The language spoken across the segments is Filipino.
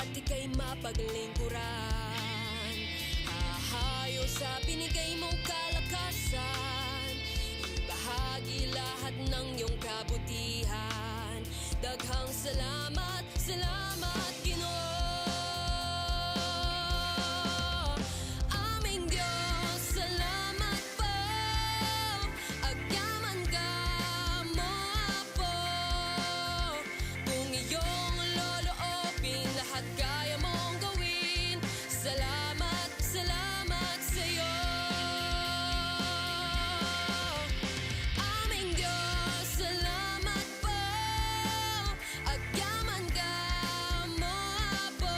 at ika'y mapaglingkuran. Hahayo sa binigay mong kalakasan, ibahagi lahat ng iyong kabutihan. Daghang salamat, salamat Ginoo. Aming Diyos, salamat po. Agyaman ka mo po. Kung iyong loloobin, lahat kaya mong gawin. Salamat, salamat sa'yo. Aming Diyos, salamat po. Agyaman ka mo po.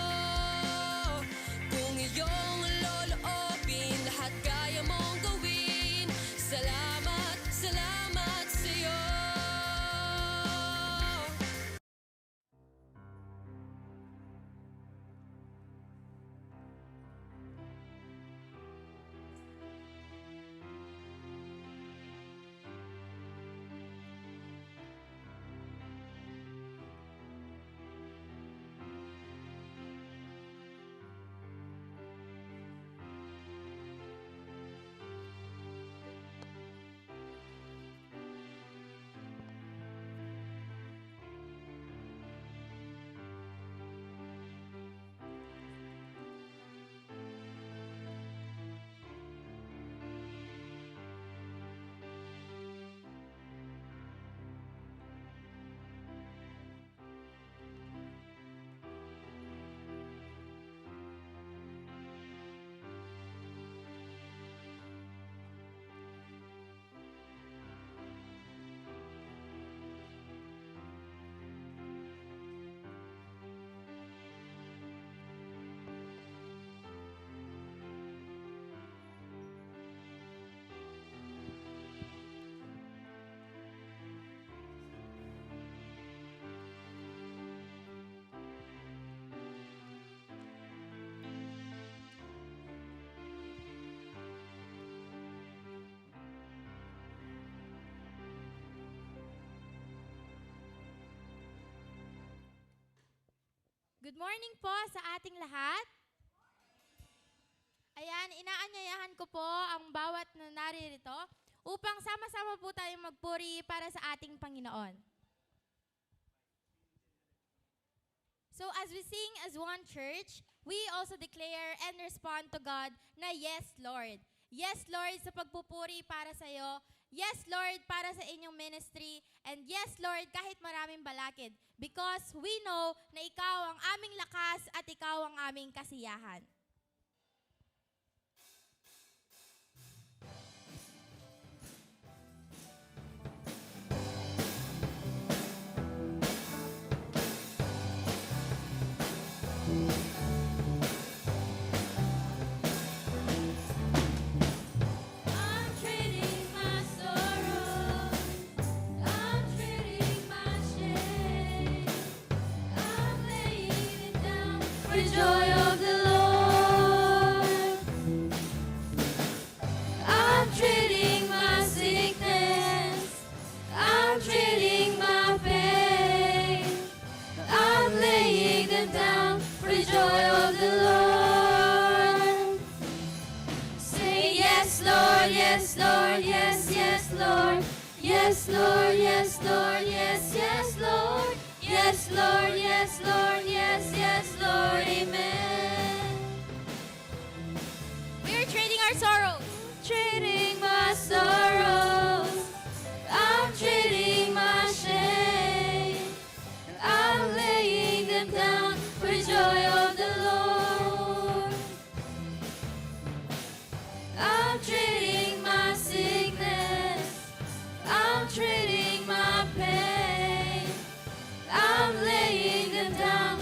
Kung iyong loloobin, lahat kaya mong gawin. Salamat, salamat sa'yo. Good morning po sa ating lahat. Ayan, inaanyayahan ko po ang bawat na naririto upang sama-sama po tayong magpuri para sa ating Panginoon. So as we sing as one church, we also declare and respond to God na yes, Lord. Yes, Lord, sa pagpupuri para sa iyo. Yes, Lord, para sa inyong ministry. And yes, Lord, kahit maraming balakid. Because we know na ikaw ang aming lakas at ikaw ang aming kasiyahan. The joy of the Lord. I'm trading my sickness. I'm trading my pain. I'm laying them down for the joy of the Lord. Say yes, Lord, yes, Lord, yes, yes, Lord. Yes, Lord, yes, Lord, yes, yes, Lord. Yes, Lord, yes, Lord, yes, yes, Lord, amen. We are trading our sorrows. Trading my sorrows, I'm trading my shame. I'm laying them down for the joy of the Lord. I'm trading my sickness, I'm trading my pain. I'm laying them down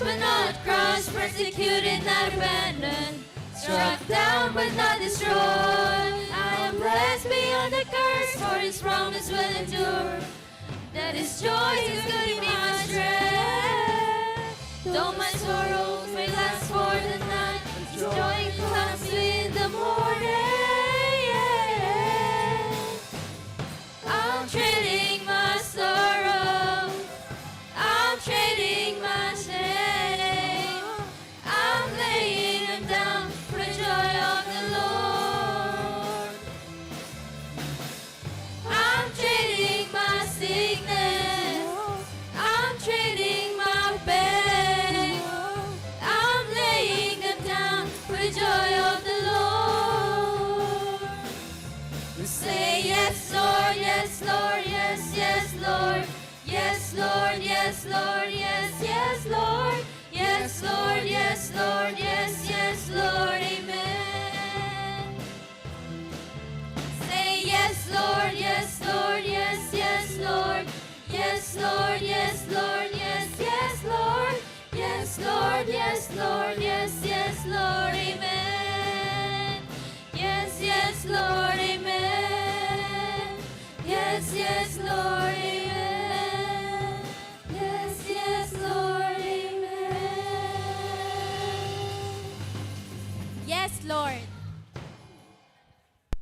but not crushed, persecuted, not abandoned, struck down but not destroyed. I am blessed beyond the curse, for His promise will endure. That His joy is going to be my strength. Though my sorrows may last for the night, His joy comes in the morning. I'm trading my sorrow, I'm trading my shame, I'm laying them down for the joy of the Lord. I'm trading my sickness, I'm trading my pain, I'm laying them down for the joy of the Lord. Say yes, Lord, yes, Lord, yes, yes, Lord. Yes, Lord, yes, Lord, yes, yes, Lord. Yes, Lord, yes, Lord, yes, yes, Lord, amen. Say yes, Lord, yes, Lord, yes, yes, Lord. Yes, Lord, yes, Lord, yes, yes, Lord. Yes, Lord, yes, Lord, yes, yes, Lord, amen. Yes, yes, Lord, amen. Yes, yes, Lord, amen. Yes, yes, Lord, amen. Yes, Lord.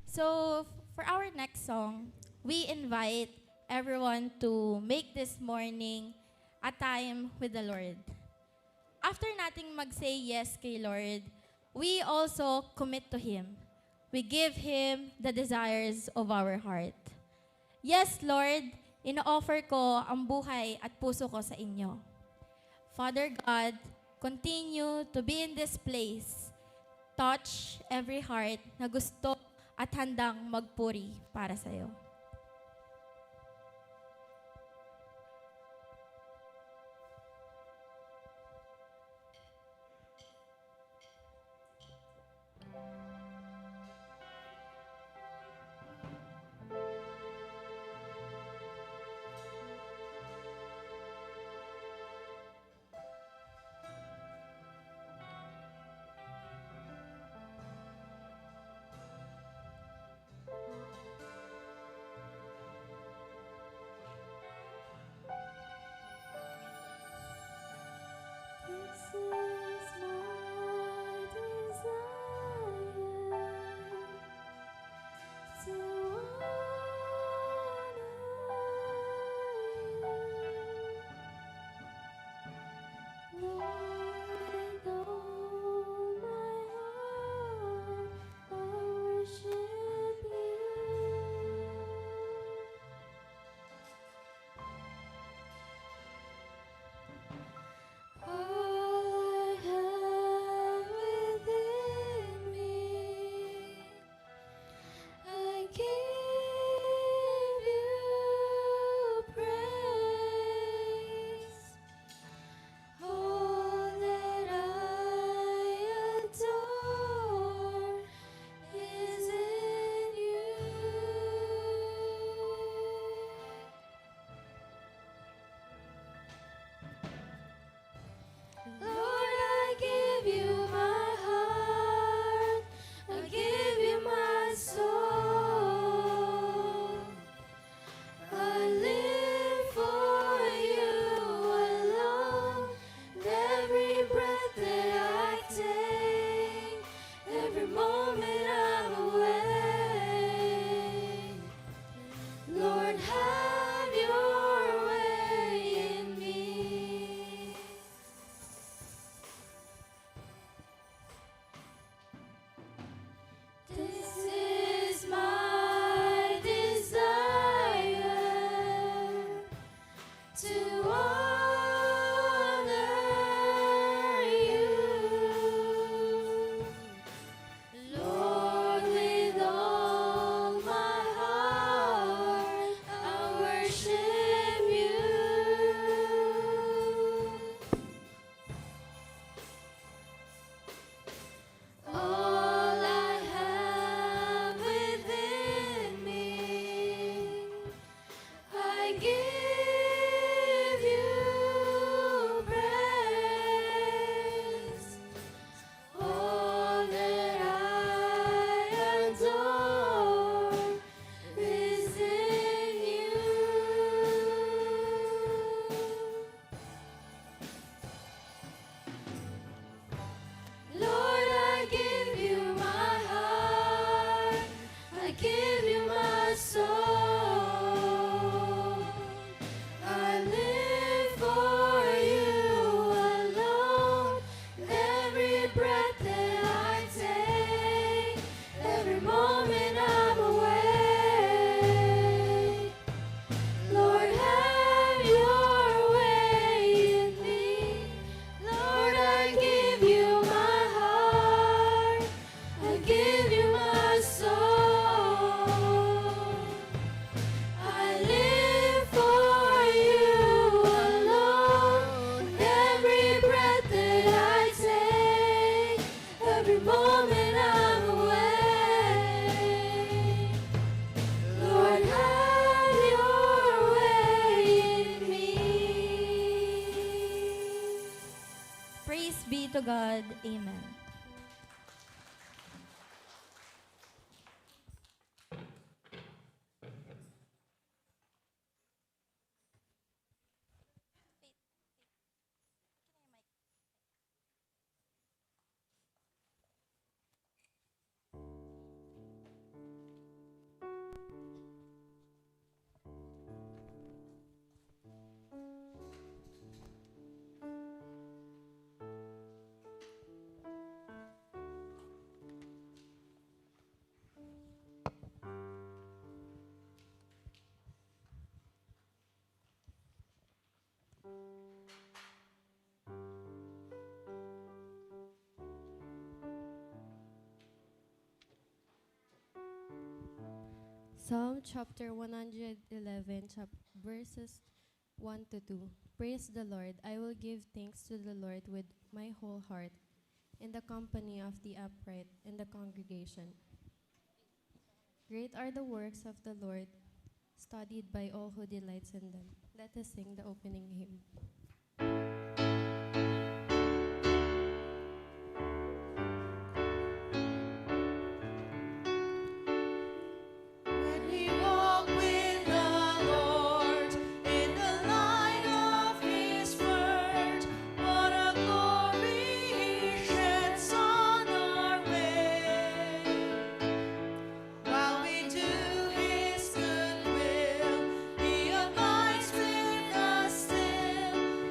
So, for our next song, we invite everyone to make this morning a time with the Lord. After nating mag-say yes kay Lord, we also commit to Him. We give Him the desires of our heart. Yes, Lord, ino-offer ko ang buhay at puso ko sa inyo. Father God, continue to be in this place. Touch every heart na gusto at handang magpuri para sa iyo. give you my soul. I live for you alone. Every breath that I take, every moment I'm awake. Lord, have your way in me. Lord, I give you my heart. I give you my soul. I live for you alone. Every breath that I take, every moment I'm awake. Lord, have your way in me. Praise be to God. Amen. Psalm chapter 111, verses 1 to 2. Praise the Lord. I will give thanks to the Lord with my whole heart, in the company of the upright in the congregation. Great are the works of the Lord, studied by all who delights in them. Let us sing the opening hymn. When we walk with the Lord in the light of His word, what a glory He sheds on our way. While we do His good will, He abides with us still.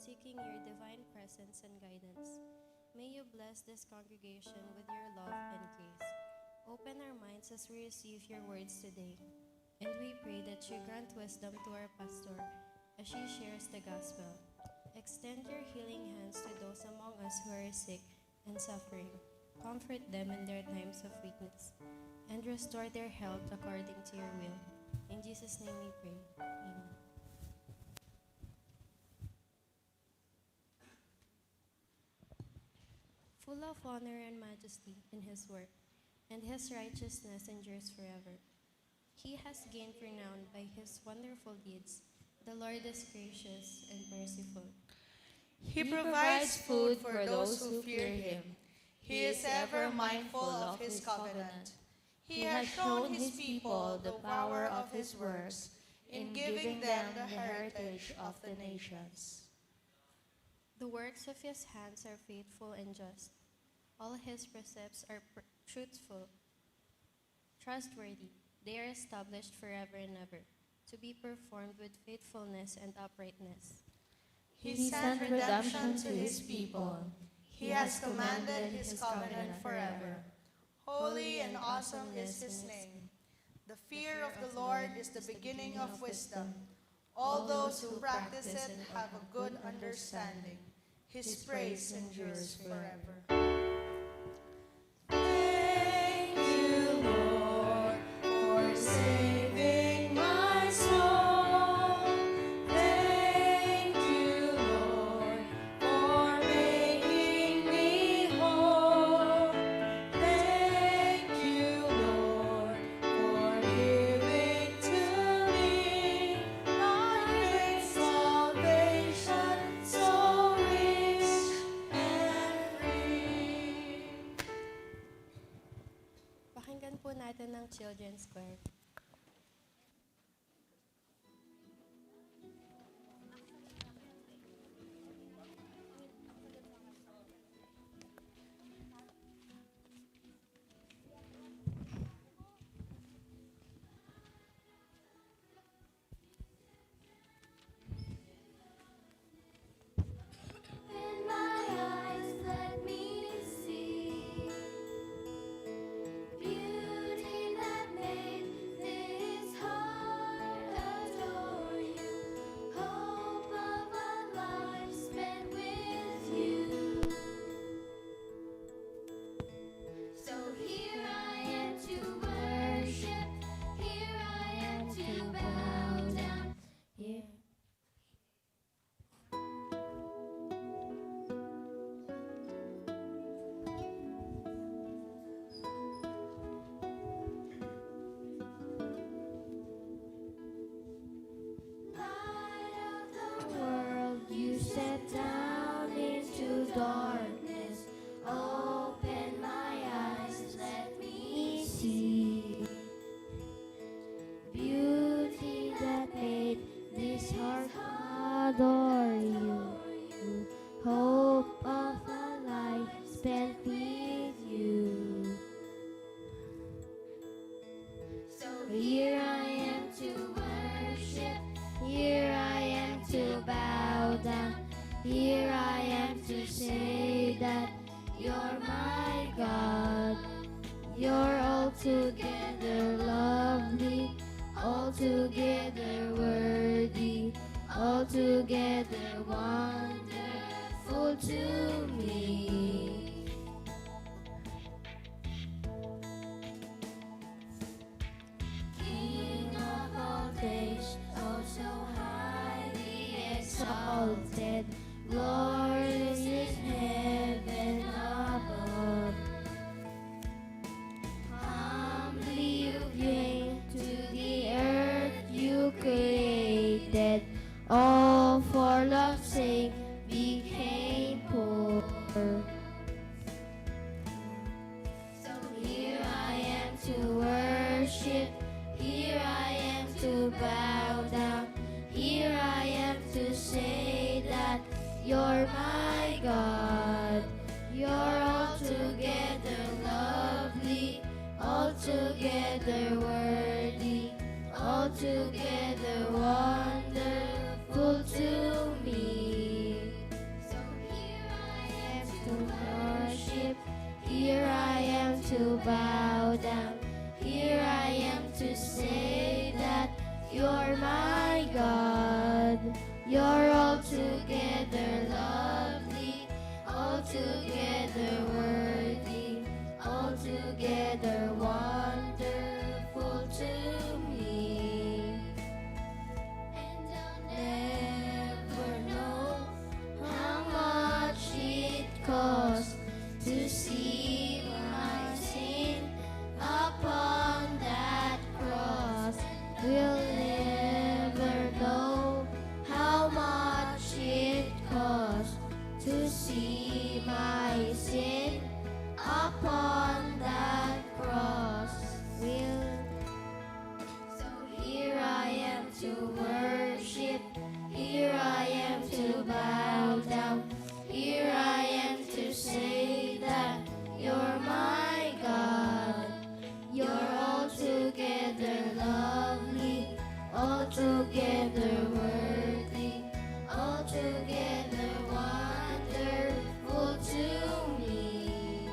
seeking your divine presence and guidance. May you bless this congregation with your love and grace. Open our minds as we receive your words today. And we pray that you grant wisdom to our pastor as she shares the gospel. Extend your healing hands to those among us who are sick and suffering. Comfort them in their times of weakness, and restore their health according to your will. In Jesus' name we pray. Amen. Full of honor and majesty in his work, and his righteousness endures forever. He has gained renown by his wonderful deeds. The Lord is gracious and merciful. He provides food for those who fear him. He is ever mindful of his covenant. He has shown his people the power of his works in giving them the heritage of the nations. The works of his hands are faithful and just. All his precepts are truthful, trustworthy. They are established forever and ever, to be performed with faithfulness and uprightness. He sent redemption to his people. He has commanded his covenant forever. Holy and awesome is his name. The fear of the Lord is the beginning of wisdom. All those who practice it have a good understanding. His praise endures forever. Thank you, Lord, for saving my soul. Thank you, Lord, for making me whole. Thank you, Lord, for giving to me thy great salvation, so rich and free. Pakinggan po natin ng Children's Choir. In my eyes, let me see beauty that made this heart adore you. Hope of a life spent with you. So here I am to worship. Here I am to bow down. Here. Light of the world, you set down into darkness. Open my eyes, let me see beauty that made this heart adore you. Hope of a life spent with you. So here I am to worship. Here I am to bow down. Here I am to say that you're my God. You're altogether lovely, altogether worthy, altogether wonderful to me. King of all days, oh so highly exalted, glorious in heaven above. Humbly you came to the earth you created, all for love's sake became poor. So here I am to worship, here I am to bow down, here I am to say that you're my God. You're altogether lovely, altogether worthy, altogether wonderful to me. bow down. Here I am to say that you're my God. You're altogether lovely, altogether worthy, altogether wonderful to me. And I'll never know how much it costs to see my sin upon that cross. We'll never know how much it costs to see my sin upon that cross. So here I am to worship, here I am to bow down, here I am to say that you're my God. You're altogether lovely, altogether worthy, altogether wonderful to me.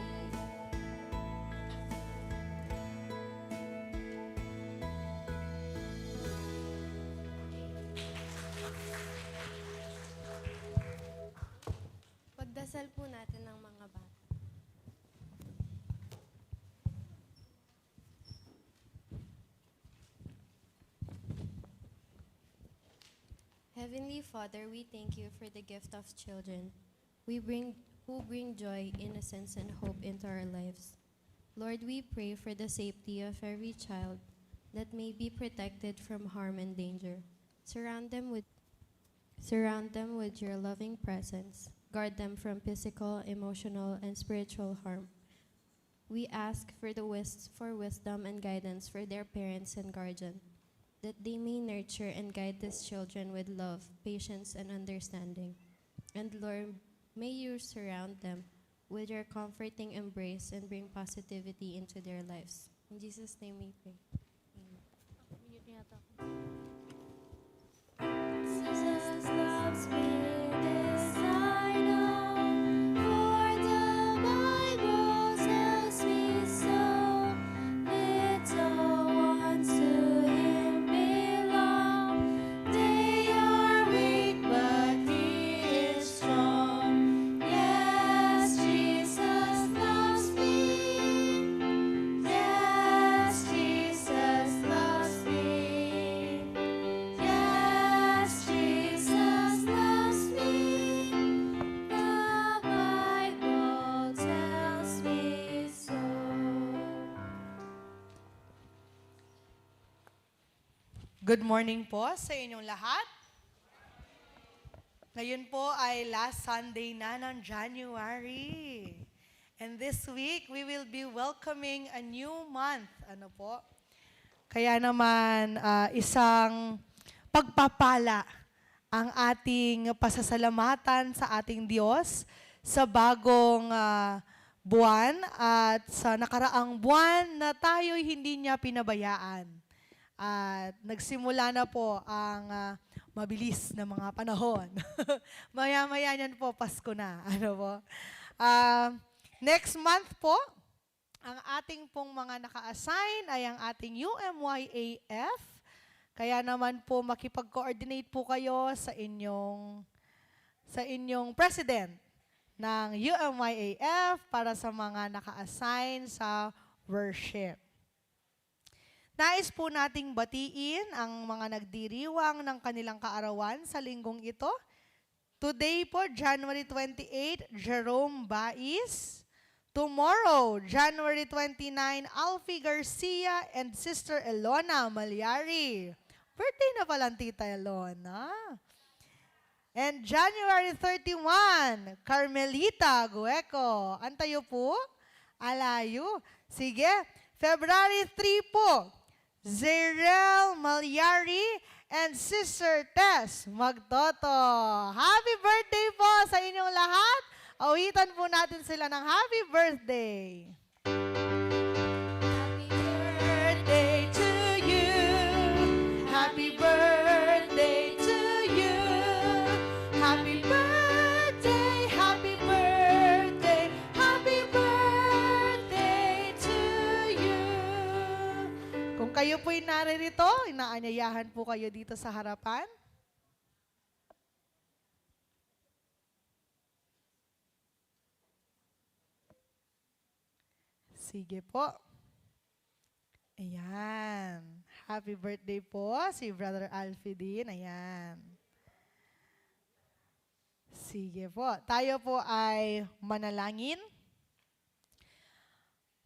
Pagdasal po natin ng mga bata. Heavenly Father, we thank you for the gift of children. Who bring joy, innocence, and hope into our lives. Lord, we pray for the safety of every child that may be protected from harm and danger. Surround them with your loving presence. Guard them from physical, emotional, and spiritual harm. We ask for wisdom and guidance for their parents and guardian, that they may nurture and guide these children with love, patience, and understanding. And Lord, may you surround them with your comforting embrace and bring positivity into their lives. In Jesus' name we pray. Jesus loves me, this I know, for the Bible tells me so. Little ones to Him belong. They are weak, but He is strong. Yes, Jesus loves me. Yes, Jesus loves me. Yes, Jesus loves me. The Bible tells me so. Good morning po sa inyong lahat. Ngayon po ay last Sunday na ng January. And this week, we will be welcoming a new month. Ano po? Kaya naman, isang pagpapala ang ating pasasalamatan sa ating Diyos sa bagong buwan at sa nakaraang buwan na tayo'y hindi niya pinabayaan. At nagsimula na po ang mabilis na mga panahon. Maya-maya niyan po, Pasko na. Ano po? Next month po, ang ating pong mga naka-assign ay ang ating UMYAF. Kaya naman po makipag-coordinate po kayo sa inyong president ng UMYAF para sa mga naka-assign sa worship. Nais po nating batiin ang mga nagdiriwang ng kanilang kaarawan sa linggong ito. Today po, January 28, Jerome Bais. Tomorrow, January 29, Alfie Garcia and Sister Elona Malyari. Birthday na pala ang Tita Elona. And January 31, Carmelita Gueco. Antayo po? Alayo. Sige. February 3 po, Zerel Malyari and Sister Tess Magtoto. Happy birthday po sa inyong lahat. Awitan po natin sila ng happy birthday. Happy birthday to you. Happy birthday to you. Happy birthday, happy birthday, happy birthday to po'y naririto, inaanyayahan po kayo dito sa harapan. Sige po. Ayan. Happy birthday po si Brother Alfie din. Ayan. Sige po. Tayo po ay manalangin.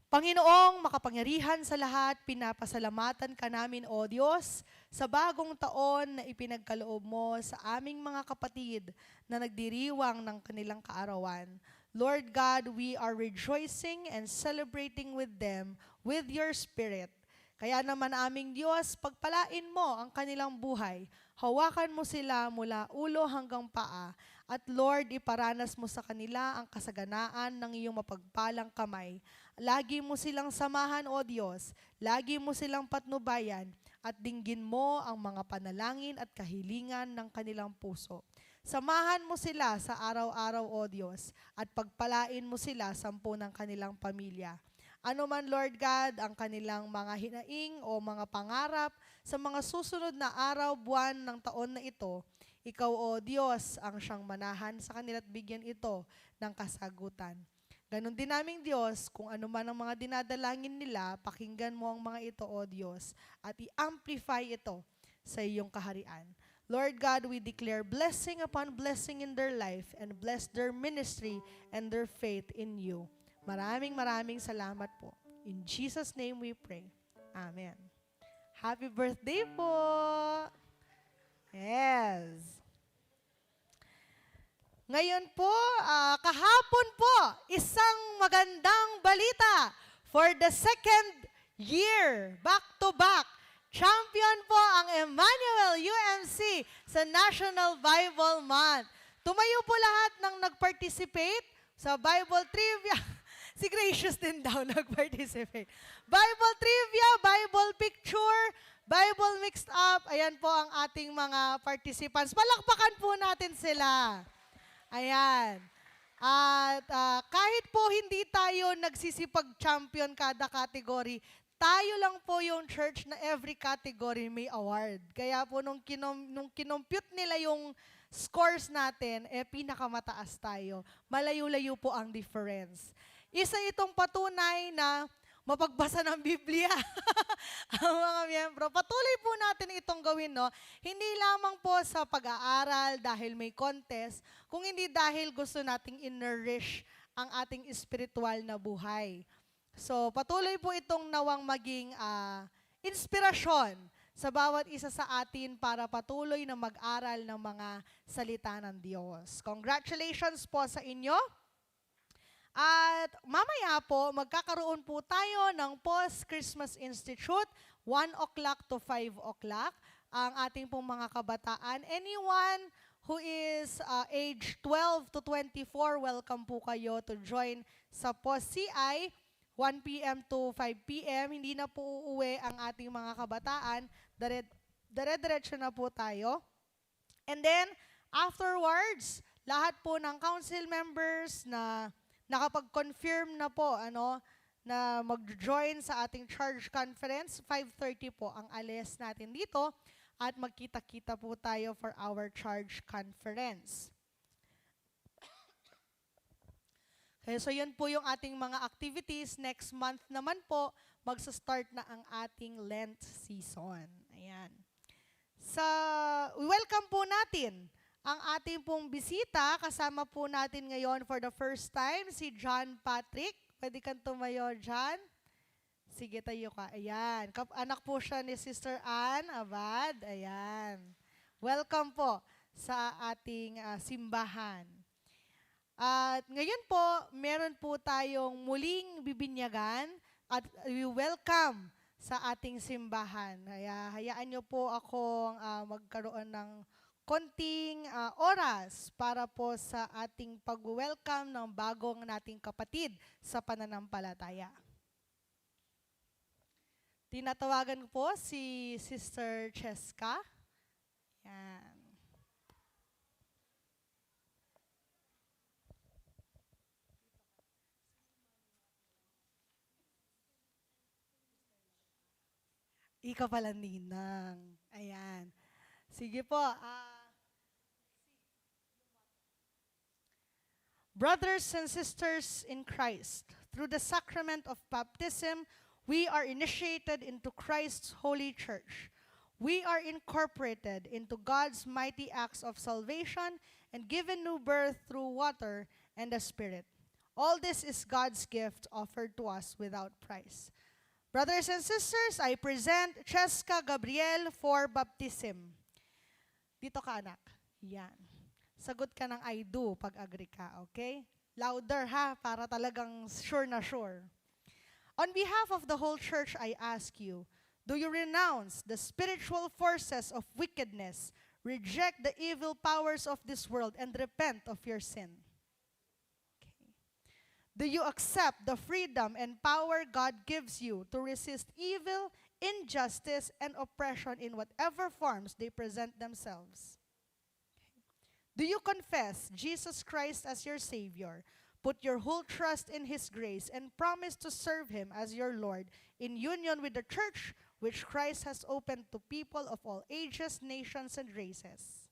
Panginoong makapangyarihan sa lahat, pinapasalamatan ka namin, O Diyos, sa bagong taon na ipinagkaloob mo sa aming mga kapatid na nagdiriwang ng kanilang kaarawan. Lord God, we are rejoicing and celebrating with them with your Spirit. Kaya naman aming Diyos, pagpalain mo ang kanilang buhay. Hawakan mo sila mula ulo hanggang paa. At Lord, iparanas mo sa kanila ang kasaganaan ng iyong mapagpalang kamay. Lagi mo silang samahan, O Diyos. Lagi mo silang patnubayan at dinggin mo ang mga panalangin at kahilingan ng kanilang puso. Samahan mo sila sa araw-araw, O Diyos, at pagpalain mo sila sampu ng kanilang pamilya. Ano man, Lord God, ang kanilang mga hinaing o mga pangarap sa mga susunod na araw, buwan ng taon na ito, ikaw, O Diyos, ang siyang manahan sa kanila at bigyan ito ng kasagutan. Ganon din naming Diyos, kung ano man ang mga dinadalangin nila, pakinggan mo ang mga ito, O Diyos, at i-amplify ito sa iyong kaharian. Lord God, we declare blessing upon blessing in their life and bless their ministry and their faith in you. Maraming salamat po. In Jesus' name we pray. Amen. Happy birthday po! Yes. Ngayon po, kahapon po, isang magandang balita for the second year, back-to-back. Champion po ang Emmanuel UMC sa National Bible Month. Tumayo po lahat ng nag-participate sa Bible Trivia. Si Gracious din daw nag-participate. Bible Trivia, Bible Picture, Bible Mixed Up. Ayan po ang ating mga participants. Palakpakan po natin sila. Ayan. At kahit po hindi tayo nagsisipag-champion kada category, tayo lang po yung church na every category may award. Kaya po nung kinompute nila yung scores natin, pinakamataas tayo. Malayo-layo po ang difference. Isa itong patunay na mapagbasa ng Biblia ang mga miyembro. Patuloy po natin itong gawin, no? Hindi lamang po sa pag-aaral dahil may contest, kung hindi dahil gusto nating in-nourish ang ating spiritual na buhay. So, patuloy po itong nawang maging inspirasyon sa bawat isa sa atin para patuloy na mag-aral ng mga salita ng Diyos. Congratulations po sa inyo. At mamaya po, magkakaroon po tayo ng Post-Christmas Institute, 1 o'clock to 5 o'clock. Ang ating pong mga kabataan. Anyone who is age 12 to 24, welcome po kayo to join sa Post-CI, 1 p.m. to 5 p.m. Hindi na po uuwi ang ating mga kabataan. Dire-diretso na po tayo. And then, afterwards, lahat po ng council members na nakapag-confirm na po na mag-join sa ating charge conference, 5:30 po ang alis natin dito at magkita-kita po tayo for our charge conference. Okay, so yun po yung ating mga activities. Next month naman po, magsa-start na ang ating Lent season. Ayan. Welcome po natin ang ating pong bisita. Kasama po natin ngayon for the first time, si John Patrick. Pwede kang tumayo, John. Sige, tayo ka. Ayan. Anak po siya ni Sister Ann Abad. Ayan. Welcome po sa ating simbahan. At ngayon po, meron po tayong muling bibinyagan at we welcome sa ating simbahan. Hayaan niyo po akong magkaroon ng konting oras para po sa ating pag-welcome ng bagong nating kapatid sa pananampalataya. Tinatawagan po si Sister Cheska. Yan. Ikaw pala, Ninang. Ayan. Sige po. Brothers and sisters in Christ, through the sacrament of baptism, we are initiated into Christ's holy church. We are incorporated into God's mighty acts of salvation and given new birth through water and the Spirit. All this is God's gift offered to us without price. Brothers and sisters, I present Cheska Gabriel for baptism. Dito ka, anak. Yan. Sagot ka ng I do pag agree ka, okay? Louder ha, para talagang sure na sure. On behalf of the whole church, I ask you, do you renounce the spiritual forces of wickedness, reject the evil powers of this world, and repent of your sin? Okay. Do you accept the freedom and power God gives you to resist evil, injustice, and oppression in whatever forms they present themselves? Do you confess Jesus Christ as your Savior, put your whole trust in His grace, and promise to serve Him as your Lord in union with the church which Christ has opened to people of all ages, nations, and races?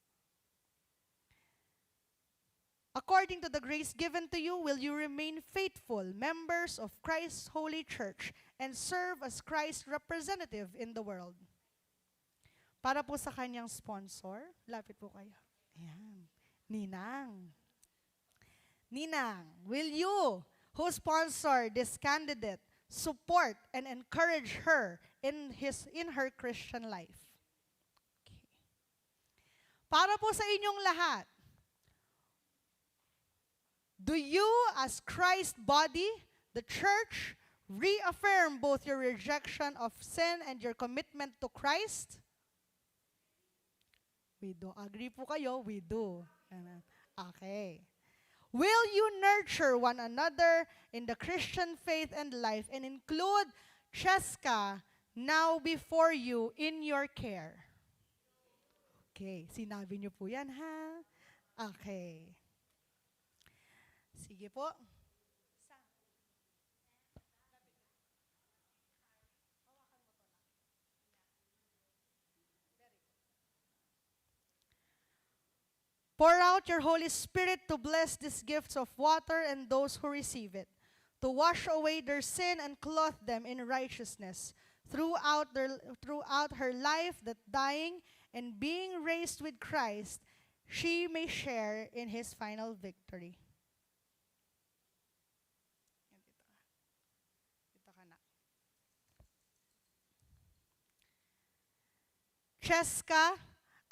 According to the grace given to you, will you remain faithful members of Christ's holy church and serve as Christ's representative in the world? Para po sa kanyang sponsor, lapit po kayo. Ayan. Ninang. Ninang, will you, who sponsor this candidate, support and encourage her in her Christian life? Okay. Para po sa inyong lahat, do you as Christ's body, the church, reaffirm both your rejection of sin and your commitment to Christ? We do. Agree po kayo? We do. Okay. Will you nurture one another in the Christian faith and life and include Cheska now before you in your care? Okay. Sinabi niyo po yan, ha? Okay. Sige po. Pour out your Holy Spirit to bless these gifts of water and those who receive it, to wash away their sin and clothe them in righteousness throughout her life, that dying and being raised with Christ, she may share in His final victory. Dito ka na. Cheska,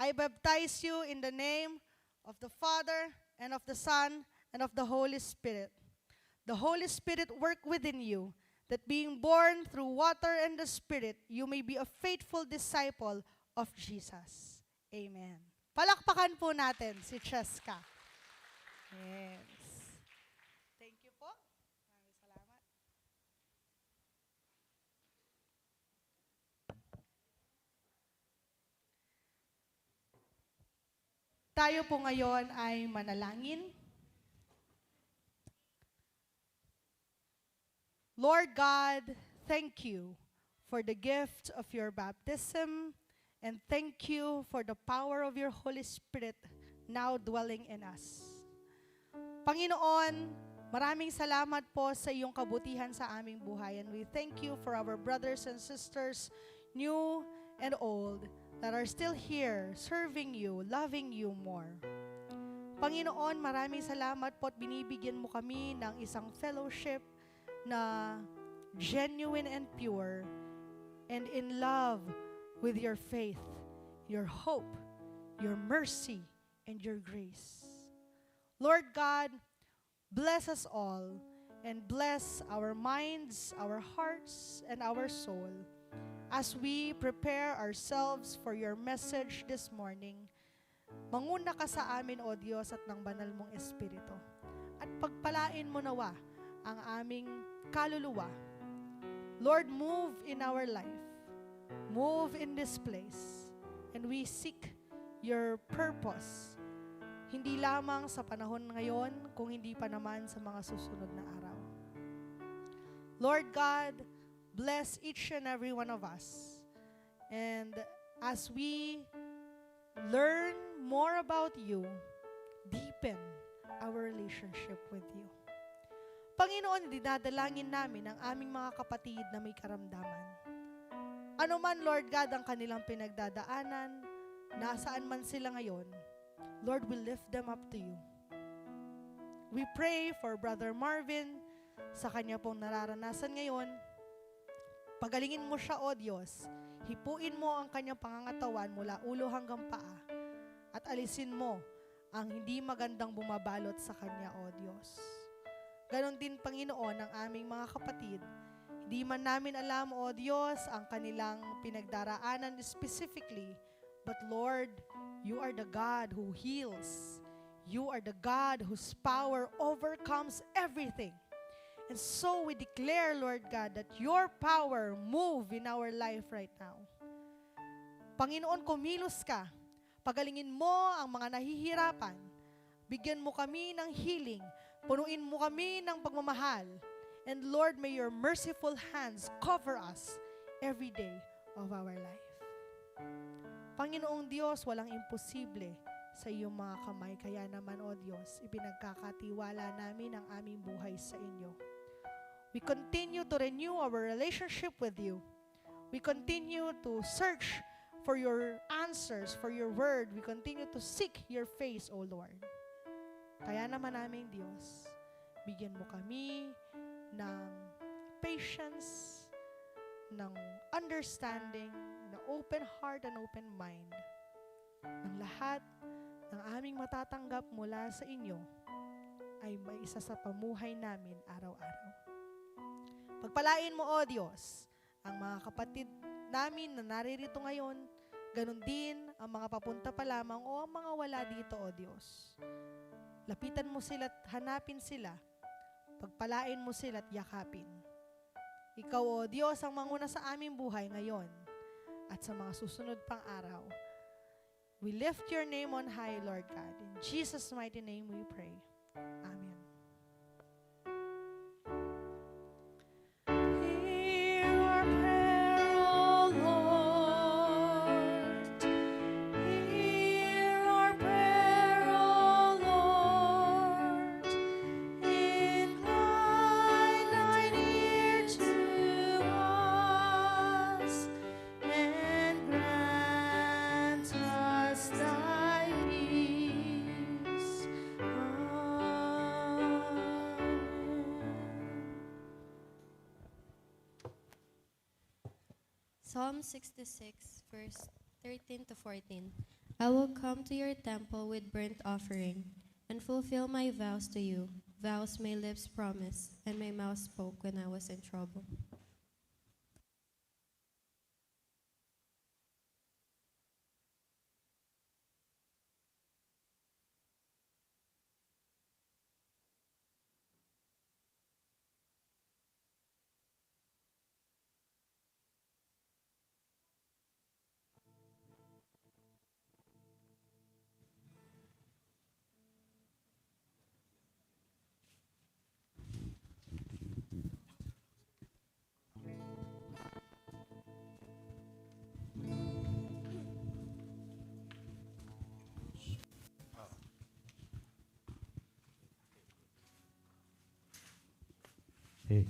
I baptize you in the name of the Father, and of the Son, and of the Holy Spirit. The Holy Spirit work within you, that being born through water and the Spirit, you may be a faithful disciple of Jesus. Amen. Palakpakan po natin si Cheska. Yes. Thank you po. Maraming salamat. Tayo po ngayon ay manalangin. Lord God, thank you for the gift of your baptism, and thank you for the power of your Holy Spirit now dwelling in us. Panginoon, maraming salamat po sa iyong kabutihan sa aming buhay, and we thank you for our brothers and sisters, new and old, that are still here, serving you, loving you more. Panginoon, maraming salamat po at binibigyan mo kami ng isang fellowship na genuine and pure and in love with your faith, your hope, your mercy, and your grace. Lord God, bless us all and bless our minds, our hearts, and our soul as we prepare ourselves for your message this morning. Manguna ka sa amin, O Diyos, at ng banal mong Espiritu. At pagpalain mo nawa ang aming kaluluwa. Lord, move in our life. Move in this place. And we seek your purpose. Hindi lamang sa panahon ngayon, kung hindi pa naman sa mga susunod na araw. Lord God, bless each and every one of us. And as we learn more about you, deepen our relationship with you. Panginoon, dinadalangin namin ang aming mga kapatid na may karamdaman. Ano man, Lord God, ang kanilang pinagdadaanan, nasaan man sila ngayon, Lord, we lift them up to you. We pray for Brother Marvin sa kanya pong nararanasan ngayon. Pagalingin mo siya, O Diyos. Hipuin mo ang kanyang pangangatawan mula ulo hanggang paa at alisin mo ang hindi magandang bumabalot sa kanya, O Diyos. Ganon din, Panginoon, ang aming mga kapatid. Hindi man namin alam, O Diyos, ang kanilang pinagdaraanan specifically, but Lord, you are the God who heals. You are the God whose power overcomes everything. And so we declare, Lord God, that your power move in our life right now. Panginoon, kumilos ka. Pagalingin mo ang mga nahihirapan. Bigyan mo kami ng healing. Punuin mo kami ng pagmamahal. And Lord, may your merciful hands cover us every day of our life. Panginoong Diyos, walang imposible sa iyong mga kamay. Kaya naman, O Diyos, ipinagkakatiwala namin ang aming buhay sa inyo. We continue to renew our relationship with you. We continue to search for your answers, for your word. We continue to seek your face, O Lord. Kaya naman namin, Diyos, bigyan mo kami ng patience, ng understanding, ng open heart and open mind. Ang lahat ng aming matatanggap mula sa inyo ay may isa sa pamuhay namin araw-araw. Pagpalain mo, O Diyos, ang mga kapatid namin na naririto ngayon, ganun din ang mga papunta pa lamang o ang mga wala dito, O Diyos. Lapitan mo sila at hanapin sila. Pagpalain mo sila at yakapin. Ikaw, O Diyos, ang manguna sa aming buhay ngayon at sa mga susunod pang araw. We lift your name on high, Lord God. In Jesus' mighty name we pray. Amen. Hear our prayer, O Lord. Hear our prayer, O Lord. Incline thine ear to us and grant us thy peace. Amen. Psalm 66, verse 13 to 14. I will come to your temple with burnt offering and fulfill my vows to you, vows my lips promised and my mouth spoke when I was in trouble. Hey.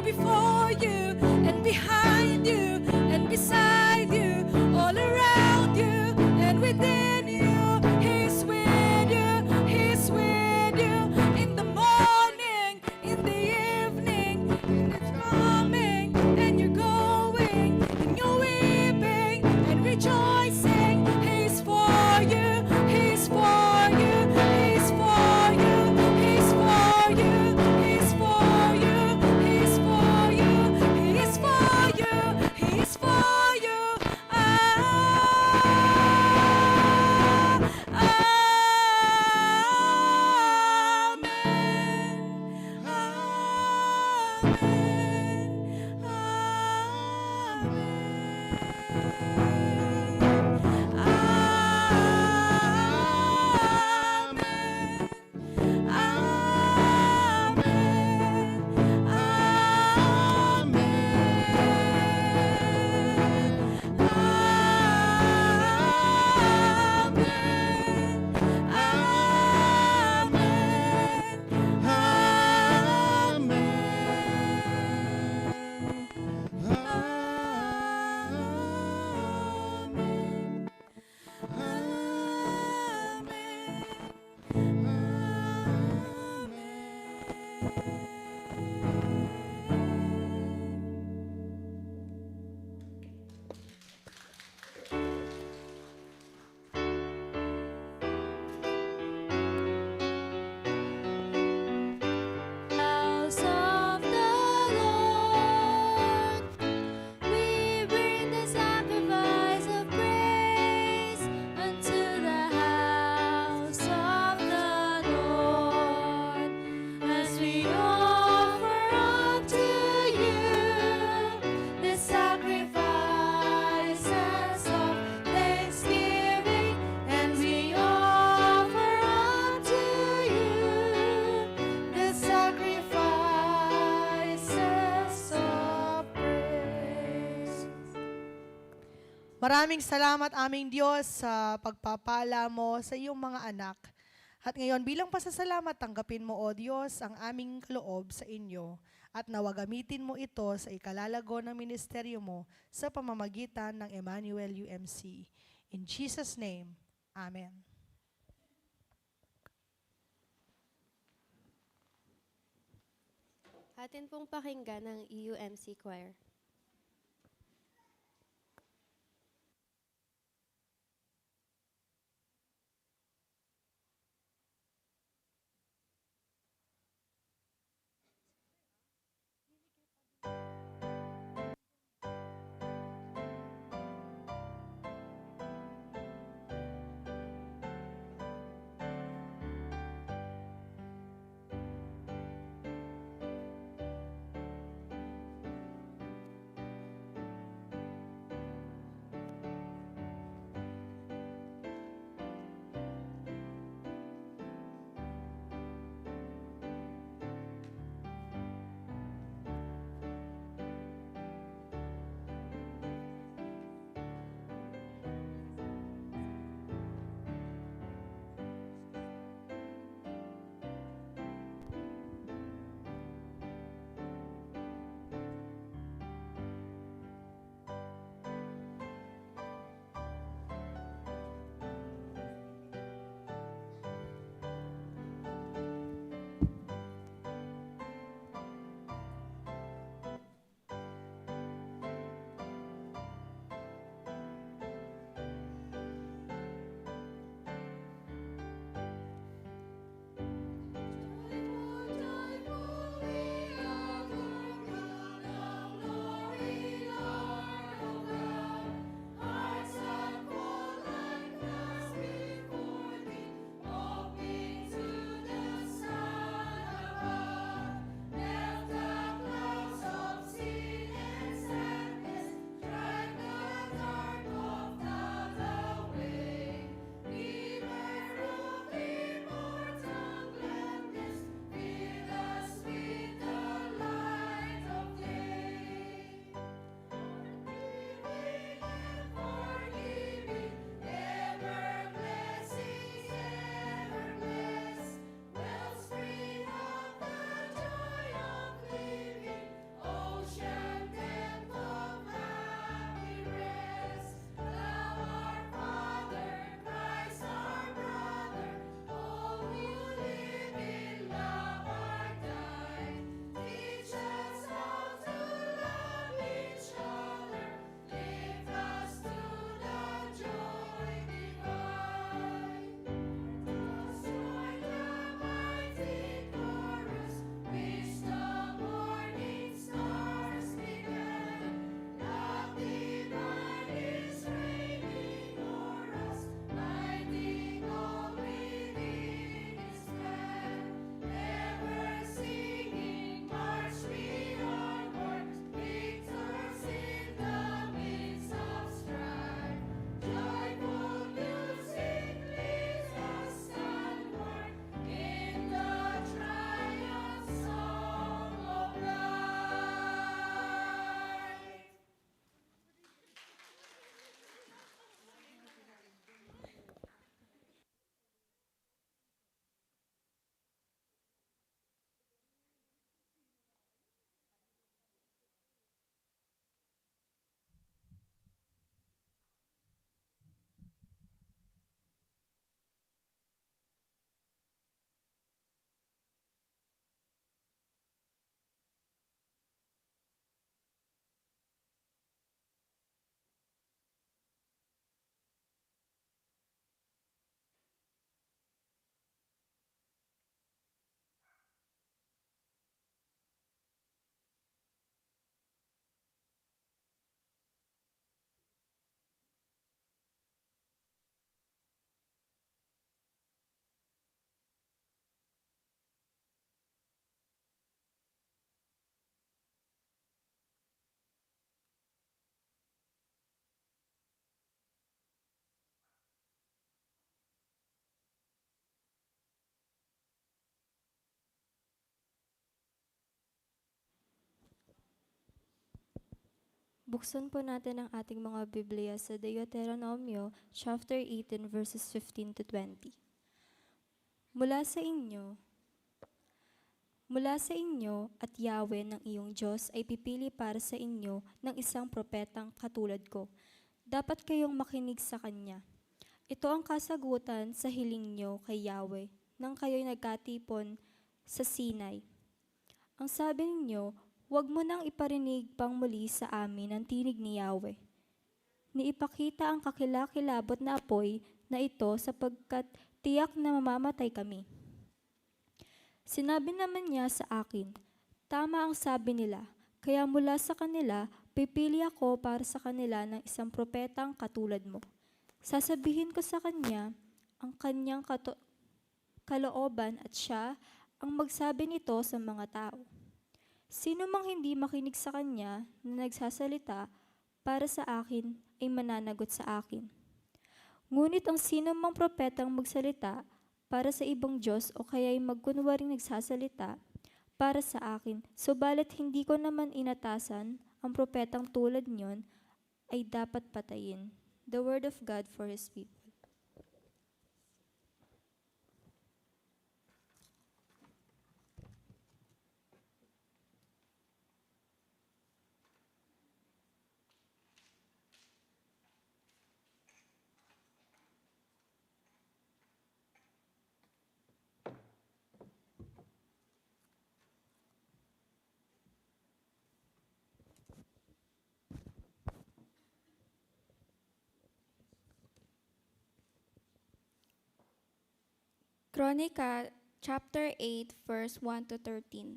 before you, and behind you, and beside you, all around you, and within you. He's with you, He's with you, in the morning, in the evening, and it's coming, and you're going, and you're weeping, and rejoicing. He's for you, He's for you, He's for you, He's for you, He's for you, He's for you, He's for you, He's for you. House of the Lord, we bring the sacrifice of praise unto the house of the Lord, as we offer up to you the sacrifices of thanksgiving, and we offer up to you the sacrifices of praise. Maraming salamat aming Diyos sa pagpapala mo sa iyong mga anak. At ngayon bilang pasasalamat, tanggapin mo, O Diyos, ang aming kaloob sa inyo at nawa gamitin mo ito sa ikalalago ng ministeryo mo sa pamamagitan ng Emmanuel UMC. In Jesus' name, Amen. Atin pong pakinggan ang EUMC Choir. Buksan po natin ang ating mga Biblia sa Deuteronomio chapter 18 verses 15 to 20. Mula sa inyo at Yahweh ng iyong Diyos ay pipili para sa inyo ng isang propetang katulad ko. Dapat kayong makinig sa kanya. Ito ang kasagutan sa hiling niyo kay Yahweh nang kayo'y nagkatipon sa Sinai. Ang sabi ninyo, huwag mo nang iparinig pang muli sa amin ang tinig ni Yahweh. Niipakita ang kakilakilabot na apoy na ito sapagkat tiyak na mamamatay kami. Sinabi naman niya sa akin, tama ang sabi nila, kaya mula sa kanila, pipili ako para sa kanila ng isang propetang katulad mo. Sasabihin ko sa kanya ang kanyang kalooban at siya ang magsabi nito sa mga tao. Sino mang hindi makinig sa kanya na nagsasalita para sa akin ay mananagot sa akin. Ngunit ang sino mang propetang magsalita para sa ibang Diyos o kaya'y magkunwaring nagsasalita para sa akin, subalit hindi ko naman inatasan ang propetang tulad niyon ay dapat patayin. The word of God for His people. Kronika chapter 8 verse 1 to 13.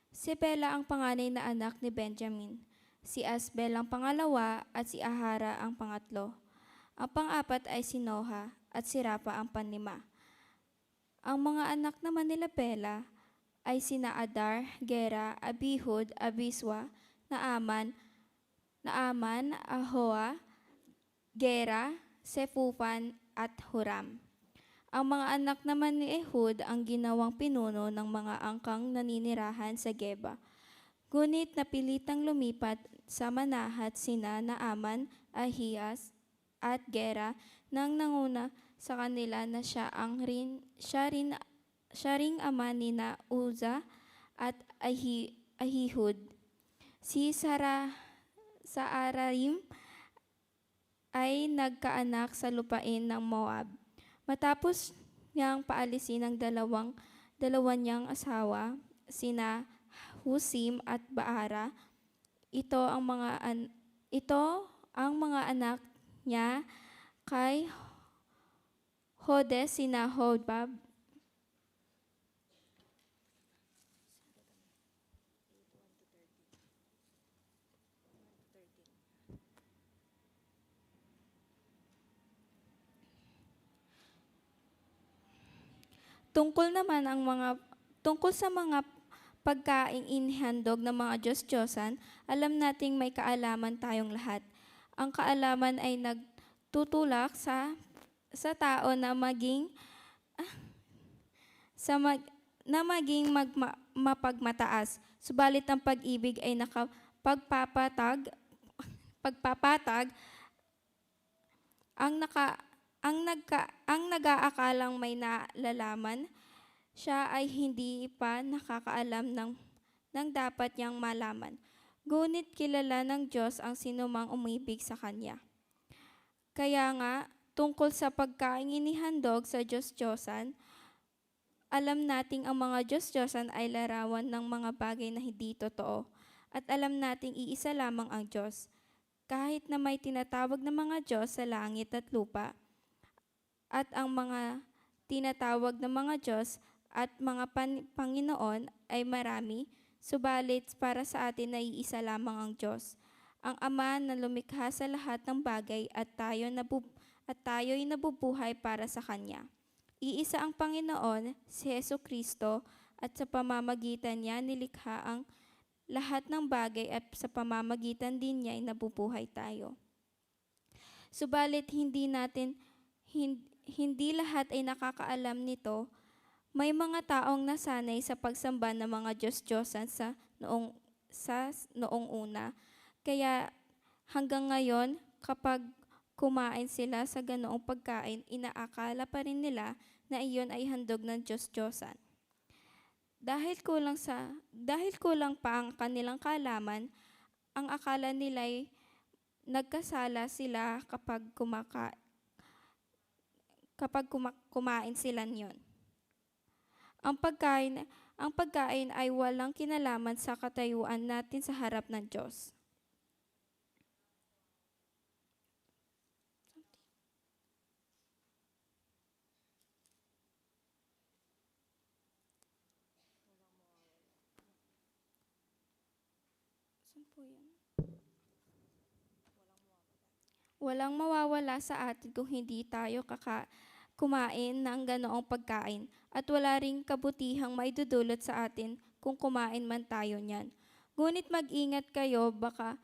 Si Bela ang panganay na anak ni Benjamin, si Asbel ang pangalawa at si Ahara ang pangatlo. Ang pang-apat ay si Noha at si Rapa ang panlima. Ang mga anak naman nila Bela ay sina Adar, Gera, Abihud, Abiswa, Naaman, Ahoa, Gera, Sefufan at Huram. Ang mga anak naman ni Ehud ang ginawang pinuno ng mga angkang naninirahan sa Geba. Ngunit napilitang lumipat sa Manahat sina Naaman, Ahiyas at Gera nang nanguna sa kanila na siya ring ama ni na Uza at Ahihud. Si Saaraim ay nagkaanak sa lupain ng Moab. Matapos niyang paalisin ang dalawa niyang asawa, sina Husim at Baara, ito ang mga anak niya kay Hodes, sina Hobab, Tungkol sa mga pagkaing inihandog ng mga Diyos-Diyosan, alam nating may kaalaman tayong lahat. Ang kaalaman ay nagtutulak sa tao na maging mapagmataas. Subalit ang pag-ibig ay pagpapatag ang nag-aakalang may nalalaman, siya ay hindi pa nakakaalam ng dapat niyang malaman. Ngunit kilala ng Diyos ang sinumang umibig sa Kanya. Kaya nga, tungkol sa pagkaing inihandog sa Diyos-Diyosan, alam nating ang mga Diyos-Diyosan ay larawan ng mga bagay na hindi totoo. At alam nating iisa lamang ang Diyos. Kahit na may tinatawag na mga Diyos sa langit at lupa, at ang mga tinatawag na mga Diyos at mga Panginoon ay marami, subalit para sa atin ay iisa lamang ang Diyos, ang Ama na lumikha sa lahat ng bagay at tayo'y nabubuhay para sa Kanya. Iisa ang Panginoon, si Jesucristo, at sa pamamagitan niya nilikha ang lahat ng bagay at sa pamamagitan din niya ay nabubuhay tayo. Subalit hindi lahat ay nakakaalam nito. May mga taong nasanay sa pagsamba ng mga Diyos-Diyosan sa noong una. Kaya hanggang ngayon, kapag kumain sila sa ganoong pagkain, inaakala pa rin nila na iyon ay handog ng Diyos-Diyosan. Dahil kulang pa ang kanilang kaalaman, ang akala nila'y nagkasala sila kapag kumain sila niyon. Ang pagkain ay walang kinalaman sa katayuan natin sa harap ng Diyos. Saan po yan? Walang mawawala sa atin kung hindi tayo kumain ng ganoong pagkain at wala ring kabutihang maidudulot sa atin kung kumain man tayo niyan. Ngunit mag-ingat kayo, baka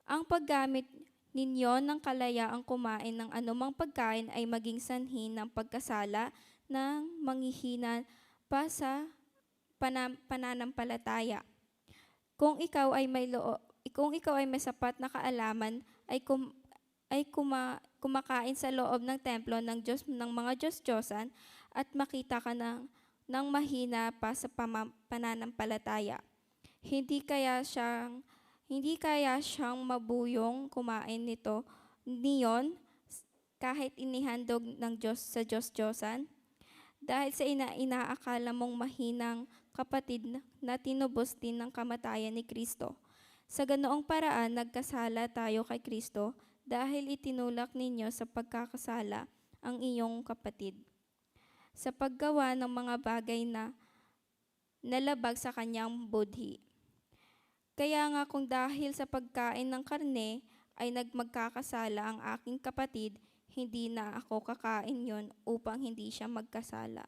ang paggamit ninyo ng kalayaang kumain ng anumang pagkain ay maging sanhi ng pagkasala ng manghihina pa sa pananampalataya. Kung ikaw ay may sapat na kaalaman, ay kumakain sa loob ng templo ng Diyos ng mga Diyos-Diyosan at makita ka ng mahina pa sa pananampalataya. Hindi kaya siyang mabuyong kumain niyon kahit inihandog ng Diyos sa Diyos-Diyosan? Dahil sa inaakala mong mahinang kapatid na tinubos din ng kamatayan ni Kristo. Sa ganoong paraan, nagkasala tayo kay Kristo dahil itinulak ninyo sa pagkakasala ang iyong kapatid sa paggawa ng mga bagay na nalabag sa kanyang budhi. Kaya nga kung dahil sa pagkain ng karne ay magkakasala ang aking kapatid, hindi na ako kakain yon upang hindi siya magkasala.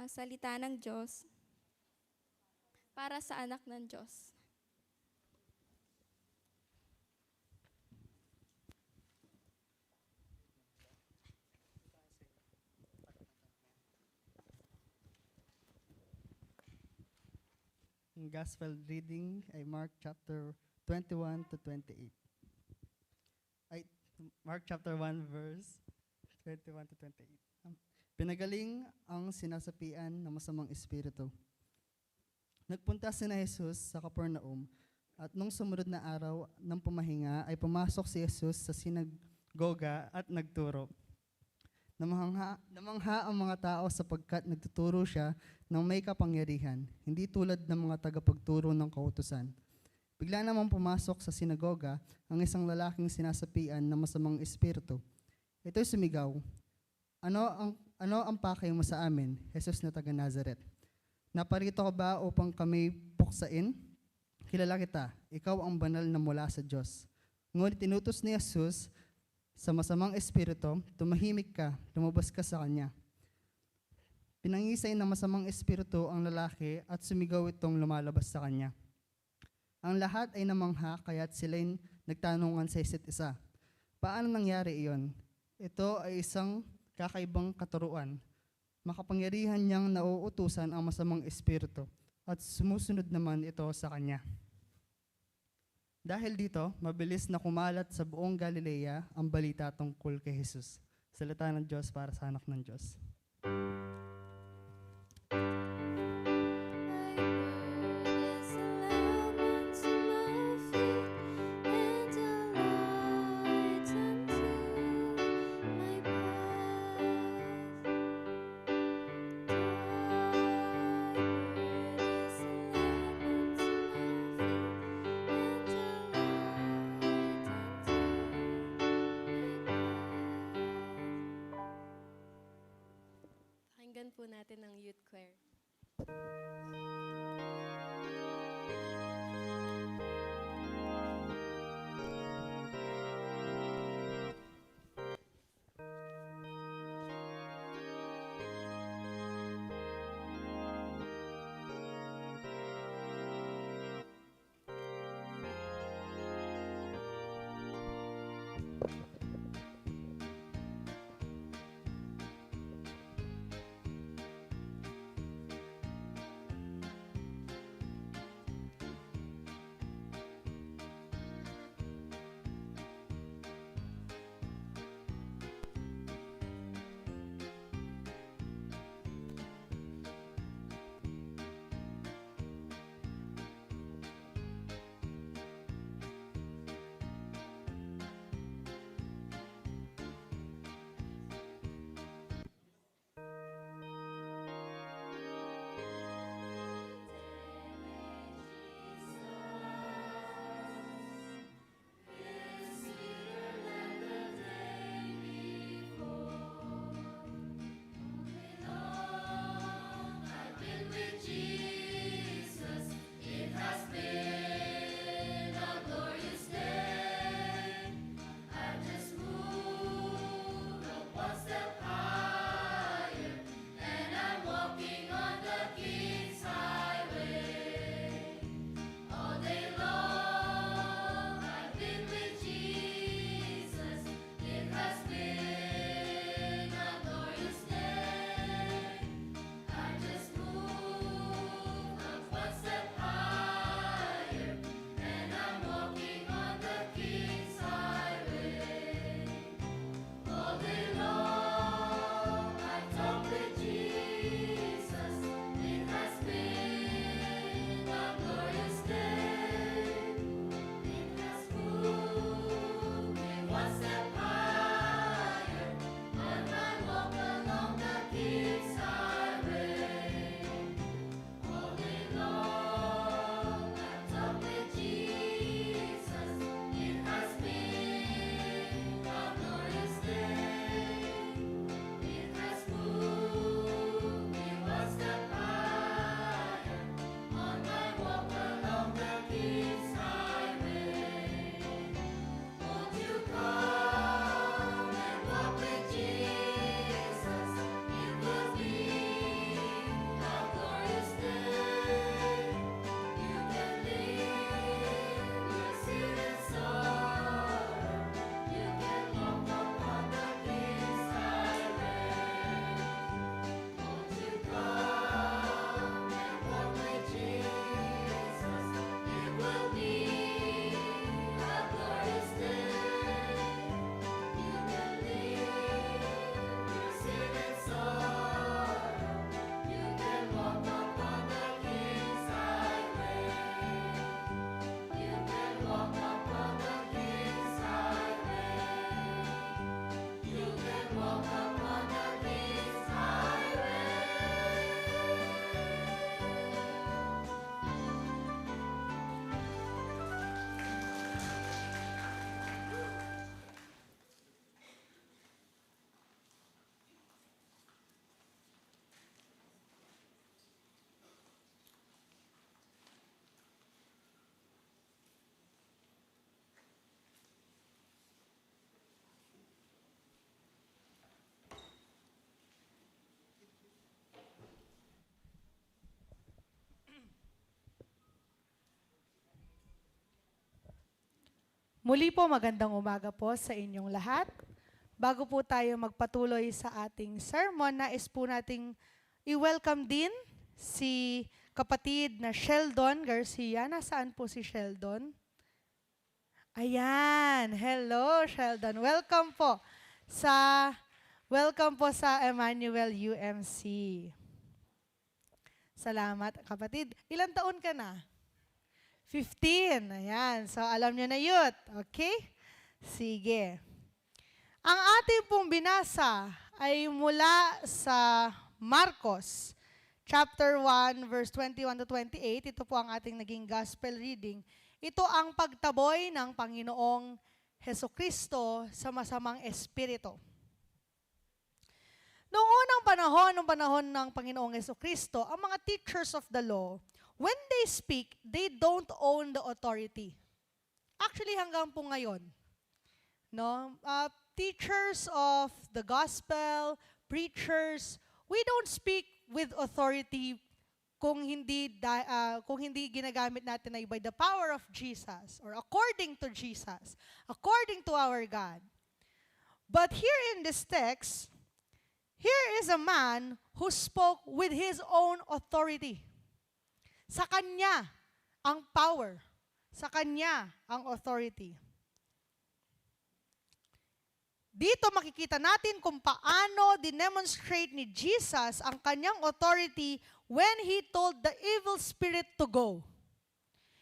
Ang salita ng Diyos para sa anak ng Diyos. Ang gospel reading ay Mark chapter 21 to 28. Mark chapter 1 verse 21 to 28. Pinagaling ang sinasapian ng masamang espiritu. Nagpunta sina Jesus sa Capernaum at nung sumunod na araw ng pumahinga ay pumasok si Jesus sa sinagoga at nagturo. Namangha ang mga tao sapagkat nagtuturo siya ng may kapangyarihan, hindi tulad ng mga tagapagturo ng kautusan. Bigla namang pumasok sa sinagoga ang isang lalaking sinasapian ng masamang espiritu. Ito'y sumigaw, Ano ang pakay mo sa amin, Jesus na taga Nazaret? Naparito ka ba upang kami puksain? Kilala kita, ikaw ang banal na mula sa Diyos. Ngunit tinutos ni Jesus sa masamang espiritu, tumahimik ka, lumabas ka sa kanya. Pinangisay ng masamang espiritu ang lalaki at sumigaw itong lumalabas sa kanya. Ang lahat ay namangha kaya't sila'y nagtanungan sa isa't isa. Paano nangyari iyon? Ito ay isang kakaibang katuruan. Makapangyarihan niyang nauutusan ang masamang espiritu at sumusunod naman ito sa kanya. Dahil dito, mabilis na kumalat sa buong Galilea ang balita tungkol kay Jesus. Salita ng Diyos para sa anak ng Diyos. Pakinggan po natin ang youth choir. Muli po, magandang umaga po sa inyong lahat. Bago po tayo magpatuloy sa ating sermon, nais po nating i-welcome din si kapatid na Sheldon Garcia. Nasaan po si Sheldon? Ayan, hello Sheldon. Welcome po sa Emmanuel UMC. Salamat kapatid. Ilang taon ka na? 15. Ayan. So, alam nyo na yun. Okay? Sige. Ang ating pong binasa ay mula sa Marcos, chapter 1, verse 21 to 28. Ito po ang ating naging gospel reading. Ito ang pagtaboy ng Panginoong Hesukristo sa masamang espiritu. Noong unang panahon ng Panginoong Hesukristo, ang mga teachers of the law, when they speak, they don't own the authority. Actually, hanggang po ngayon, no? Teachers of the gospel, preachers, we don't speak with authority kung hindi ginagamit natin ay by the power of Jesus or according to Jesus, according to our God. But here in this text, here is a man who spoke with his own authority. Sa kanya ang power. Sa kanya ang authority. Dito makikita natin kung paano dinemonstrate ni Jesus ang kanyang authority when he told the evil spirit to go.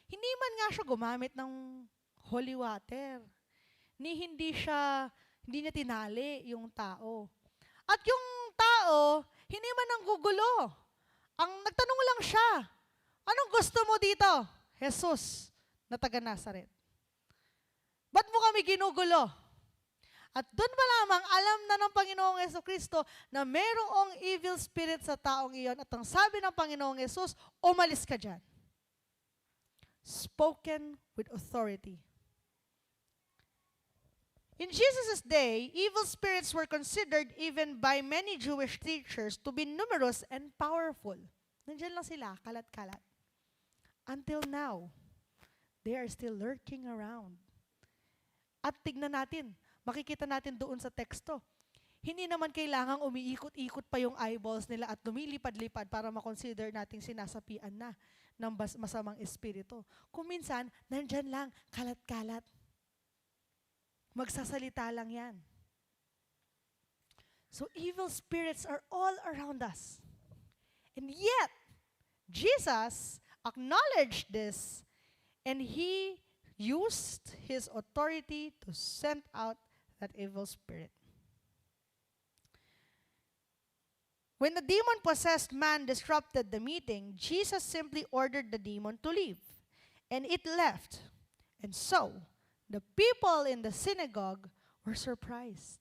Hindi man nga siya gumamit ng holy water. Hindi niya tinali yung tao. At yung tao, hindi man nanggugulo. Ang nagtanong lang siya, anong gusto mo dito? Jesus, na taga Nazaret. Ba't mo kami ginugulo? At doon pa lamang alam na ng Panginoong Hesukristo na mayroong evil spirit sa taong iyon. At ang sabi ng Panginoong Jesus, umalis ka dyan. Spoken with authority. In Jesus' day, evil spirits were considered even by many Jewish teachers to be numerous and powerful. Nandiyan lang sila, kalat-kalat. Until now, they are still lurking around. At tignan natin, makikita natin doon sa teksto. Hindi naman kailangang umiikot-ikot pa yung eyeballs nila at lumilipad-lipad para makonsider nating sinasapian na ng masamang espiritu. Kung minsan, nandyan lang, kalat-kalat. Magsasalita lang yan. So evil spirits are all around us. And yet, Jesus acknowledged this, and he used his authority to send out that evil spirit. When the demon-possessed man disrupted the meeting, Jesus simply ordered the demon to leave, and it left. And so, the people in the synagogue were surprised.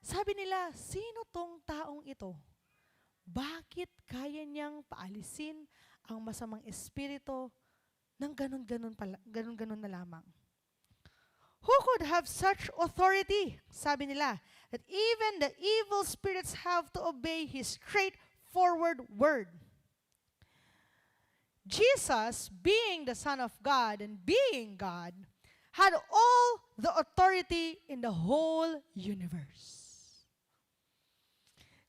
Sabi nila, sino tong taong ito? Bakit kaya niyang paalisin ang masamang espiritu ng ganun-ganun na lamang? Who could have such authority? Sabi nila, that even the evil spirits have to obey his straightforward word. Jesus, being the Son of God and being God, had all the authority in the whole universe.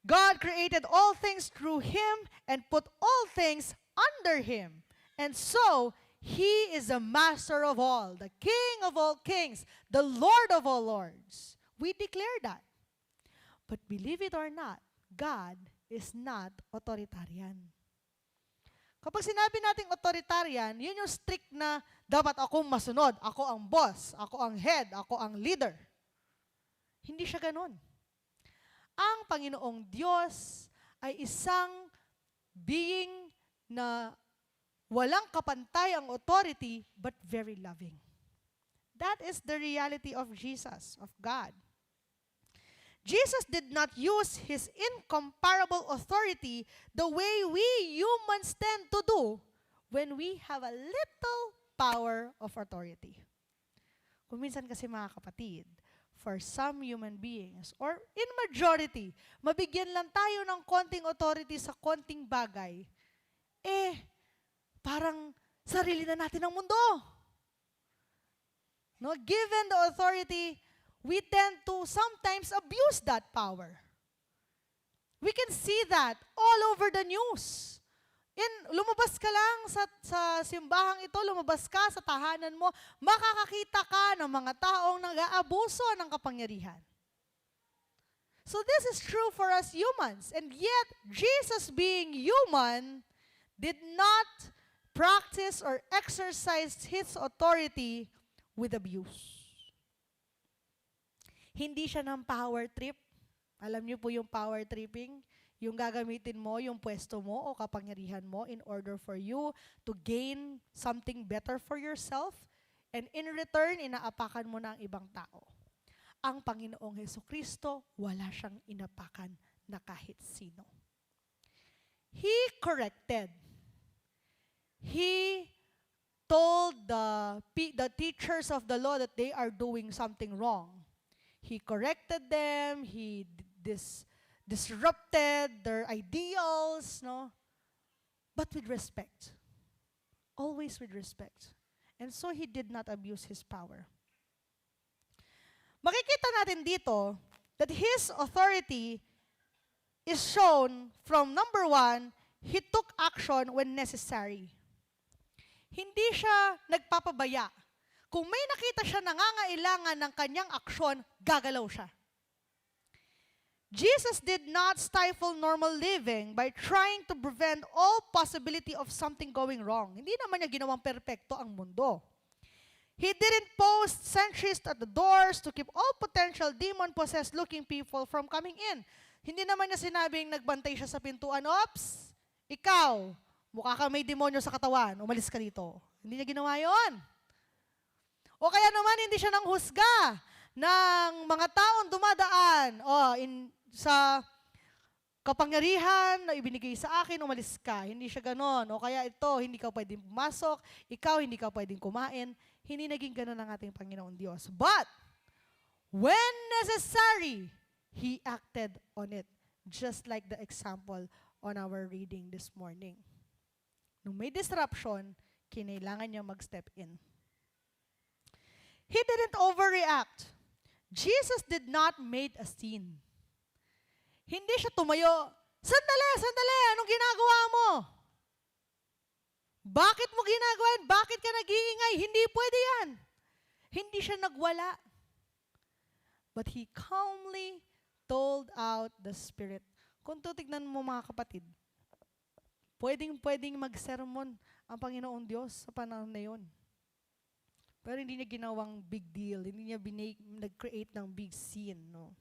God created all things through him and put all things under him. And so, he is the master of all, the king of all kings, the Lord of all lords. We declare that. But believe it or not, God is not authoritarian. Kapag sinabi nating authoritarian, yun yung strict na dapat akong masunod, ako ang boss, ako ang head, ako ang leader. Hindi siya ganun. Ang Panginoong Diyos ay isang being na walang kapantay ang authority, but very loving. That is the reality of Jesus, of God. Jesus did not use his incomparable authority the way we humans tend to do when we have a little power of authority. Kung minsan kasi mga kapatid, for some human beings, or in majority, mabigyan lang tayo ng konting authority sa konting bagay, parang sarili na natin ang mundo. no, given the authority, we tend to sometimes abuse that power. We can see that all over the news. Lumabas ka lang sa simbahang ito, lumabas ka sa tahanan mo, makakakita ka ng mga taong nag-aabuso ng kapangyarihan. So this is true for us humans. And yet, Jesus being human did not practice or exercise His authority with abuse. Hindi siya ng power trip. Alam niyo po yung power tripping? Yung gagamitin mo, yung pwesto mo o kapangyarihan mo in order for you to gain something better for yourself, and in return, inaapakan mo na ang ibang tao. Ang Panginoong Hesukristo, wala siyang inapakan na kahit sino. He corrected. He told the teachers of the law that they are doing something wrong. He corrected them. He disrupted their ideals, no? But with respect. Always with respect. And so he did not abuse his power. Makikita natin dito that his authority is shown from number 1, he took action when necessary. Hindi siya nagpapabaya. Kung may nakita siya nangangailangan ng kanyang aksyon, gagalaw siya. Jesus did not stifle normal living by trying to prevent all possibility of something going wrong. Hindi naman niya ginawang perpekto ang mundo. He didn't post sentries at the doors to keep all potential demon-possessed looking people from coming in. Hindi naman niya sinabing nagbantay siya sa pintuan, "Ops, ikaw, mukha kang may demonyo sa katawan, umalis ka dito." Hindi niya ginawa yon. O kaya naman hindi siya nang husga ng mga taong dumadaan. Sa kapangyarihan na ibinigay sa akin, umalis ka. Hindi siya ganon. O kaya ito, hindi ka pwedeng pumasok, ikaw hindi ka pwedeng kumain. Hindi naging ganon ang ating Panginoon Diyos. But, when necessary, He acted on it. Just like the example on our reading this morning. Nung may disruption, kinailangan niya mag-step in. He didn't overreact. Jesus did not make a scene. Hindi siya tumayo, sandali, anong ginagawa mo? Bakit mo ginagawa yan? Bakit ka nag-iingay? Hindi pwede yan. Hindi siya nagwala. But he calmly told out the Spirit. Kung tutignan mo mga kapatid, pwedeng mag-sermon ang Panginoong Diyos sa panahon na yun. Pero hindi niya ginawang big deal. Hindi niya nag-create ng big scene. No?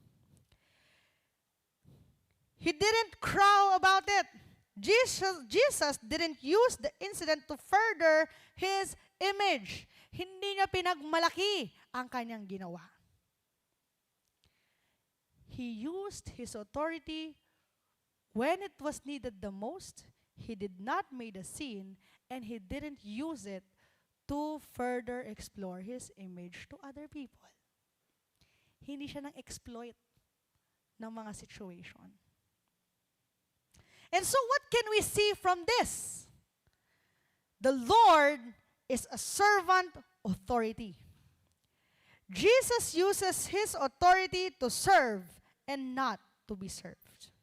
He didn't crow about it. Jesus didn't use the incident to further his image. Hindi niya pinagmalaki ang kanyang ginawa. He used his authority when it was needed the most. He did not make a scene, and he didn't use it to further explore his image to other people. Hindi siya nang exploit ng mga situation. And so what can we see from this? The Lord is a servant authority. Jesus uses His authority to serve and not to be served.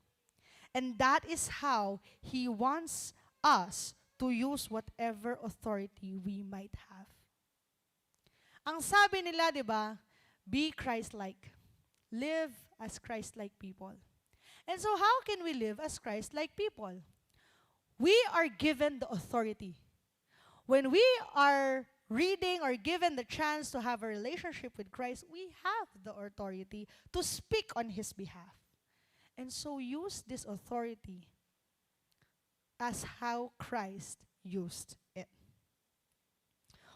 And that is how He wants us to use whatever authority we might have. Ang sabi nila, di ba, be Christ-like. Live as Christ-like people. And so how can we live as Christ-like people? We are given the authority. When we are reading or given the chance to have a relationship with Christ, we have the authority to speak on His behalf. And so use this authority as how Christ used it.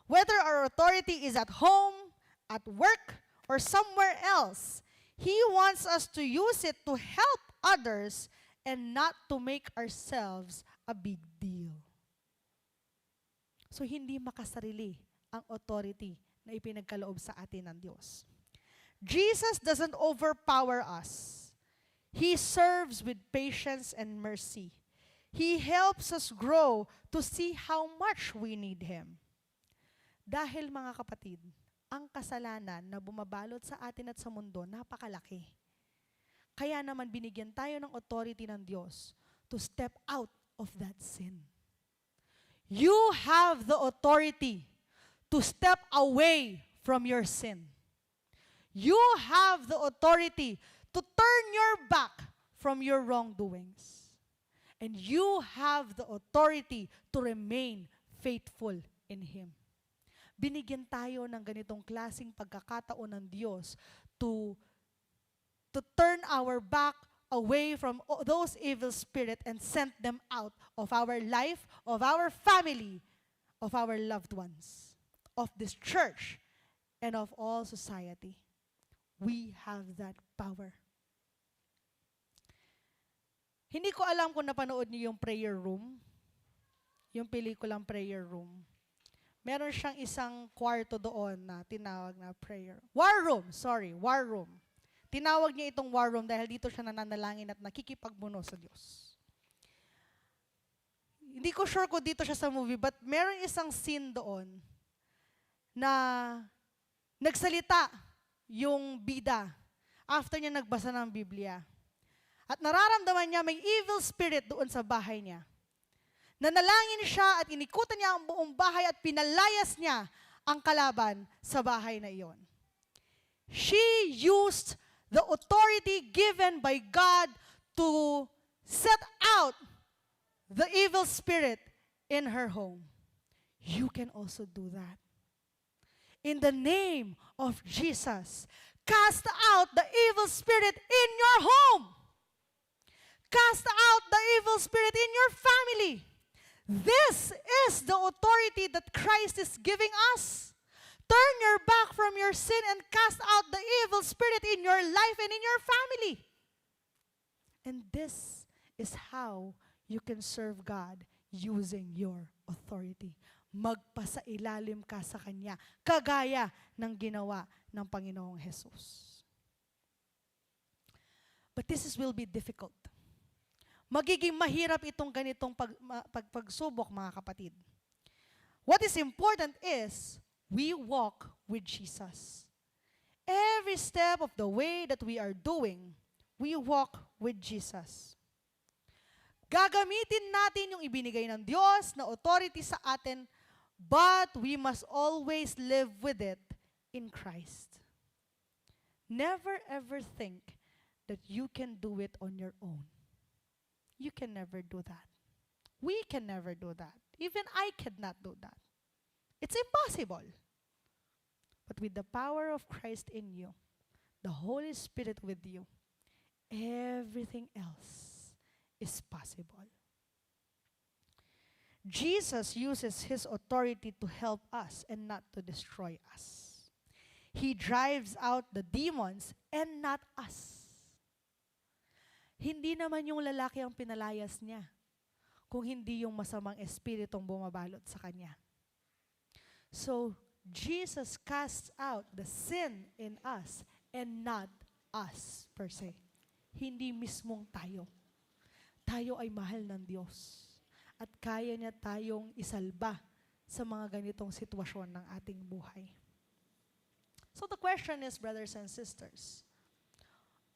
Whether our authority is at home, at work, or somewhere else, He wants us to use it to help others and not to make ourselves a big deal. So hindi makasarili ang authority na ipinagkaloob sa atin ng Diyos. Jesus doesn't overpower us. He serves with patience and mercy. He helps us grow to see how much we need Him. Dahil mga kapatid, ang kasalanan na bumabalot sa atin at sa mundo, napakalaki. Kaya naman binigyan tayo ng authority ng Diyos to step out of that sin. You have the authority to step away from your sin. You have the authority to turn your back from your wrongdoings. And you have the authority to remain faithful in Him. Binigyan tayo ng ganitong klaseng pagkakataon ng Diyos to turn our back away from those evil spirits and send them out of our life, of our family, of our loved ones, of this church, and of all society. We have that power. Hindi ko alam kung napanood niyo yung prayer room, yung pelikulang prayer room. Meron siyang isang kwarto doon na tinawag na prayer. War room. Tinawag niya itong war room dahil dito siya nananalangin at nakikipagbuno sa Diyos. Hindi ko sure kung dito siya sa movie, but meron isang scene doon na nagsalita yung bida after niya nagbasa ng Biblia. At nararamdaman niya may evil spirit doon sa bahay niya. Nanalangin siya at inikutan niya ang buong bahay at pinalayas niya ang kalaban sa bahay na iyon. She used the authority given by God to set out the evil spirit in her home. You can also do that. In the name of Jesus, cast out the evil spirit in your home. Cast out the evil spirit in your family. This is the authority that Christ is giving us. Turn your back from your sin and cast out the evil spirit in your life and in your family. And this is how you can serve God using your authority. Magpasailalim ka sa Kanya, kagaya ng ginawa ng Panginoong Jesus. But this will be difficult. Magiging mahirap itong ganitong pagsubok, mga kapatid. What is important is, we walk with Jesus. Every step of the way that we are doing, we walk with Jesus. Gagamitin natin yung ibinigay ng Diyos na authority sa atin, but we must always live with it in Christ. Never ever think that you can do it on your own. You can never do that. We can never do that. Even I cannot do that. It's impossible. But with the power of Christ in you, the Holy Spirit with you, everything else is possible. Jesus uses His authority to help us and not to destroy us. He drives out the demons and not us. Hindi naman yung lalaki ang pinalayas niya, kung hindi yung masamang espiritong bumabalot sa kanya. So, Jesus casts out the sin in us and not us per se. Hindi mismong tayo. Tayo ay mahal ng Diyos at kaya niya tayong isalba sa mga ganitong sitwasyon ng ating buhay. So the question is, brothers and sisters,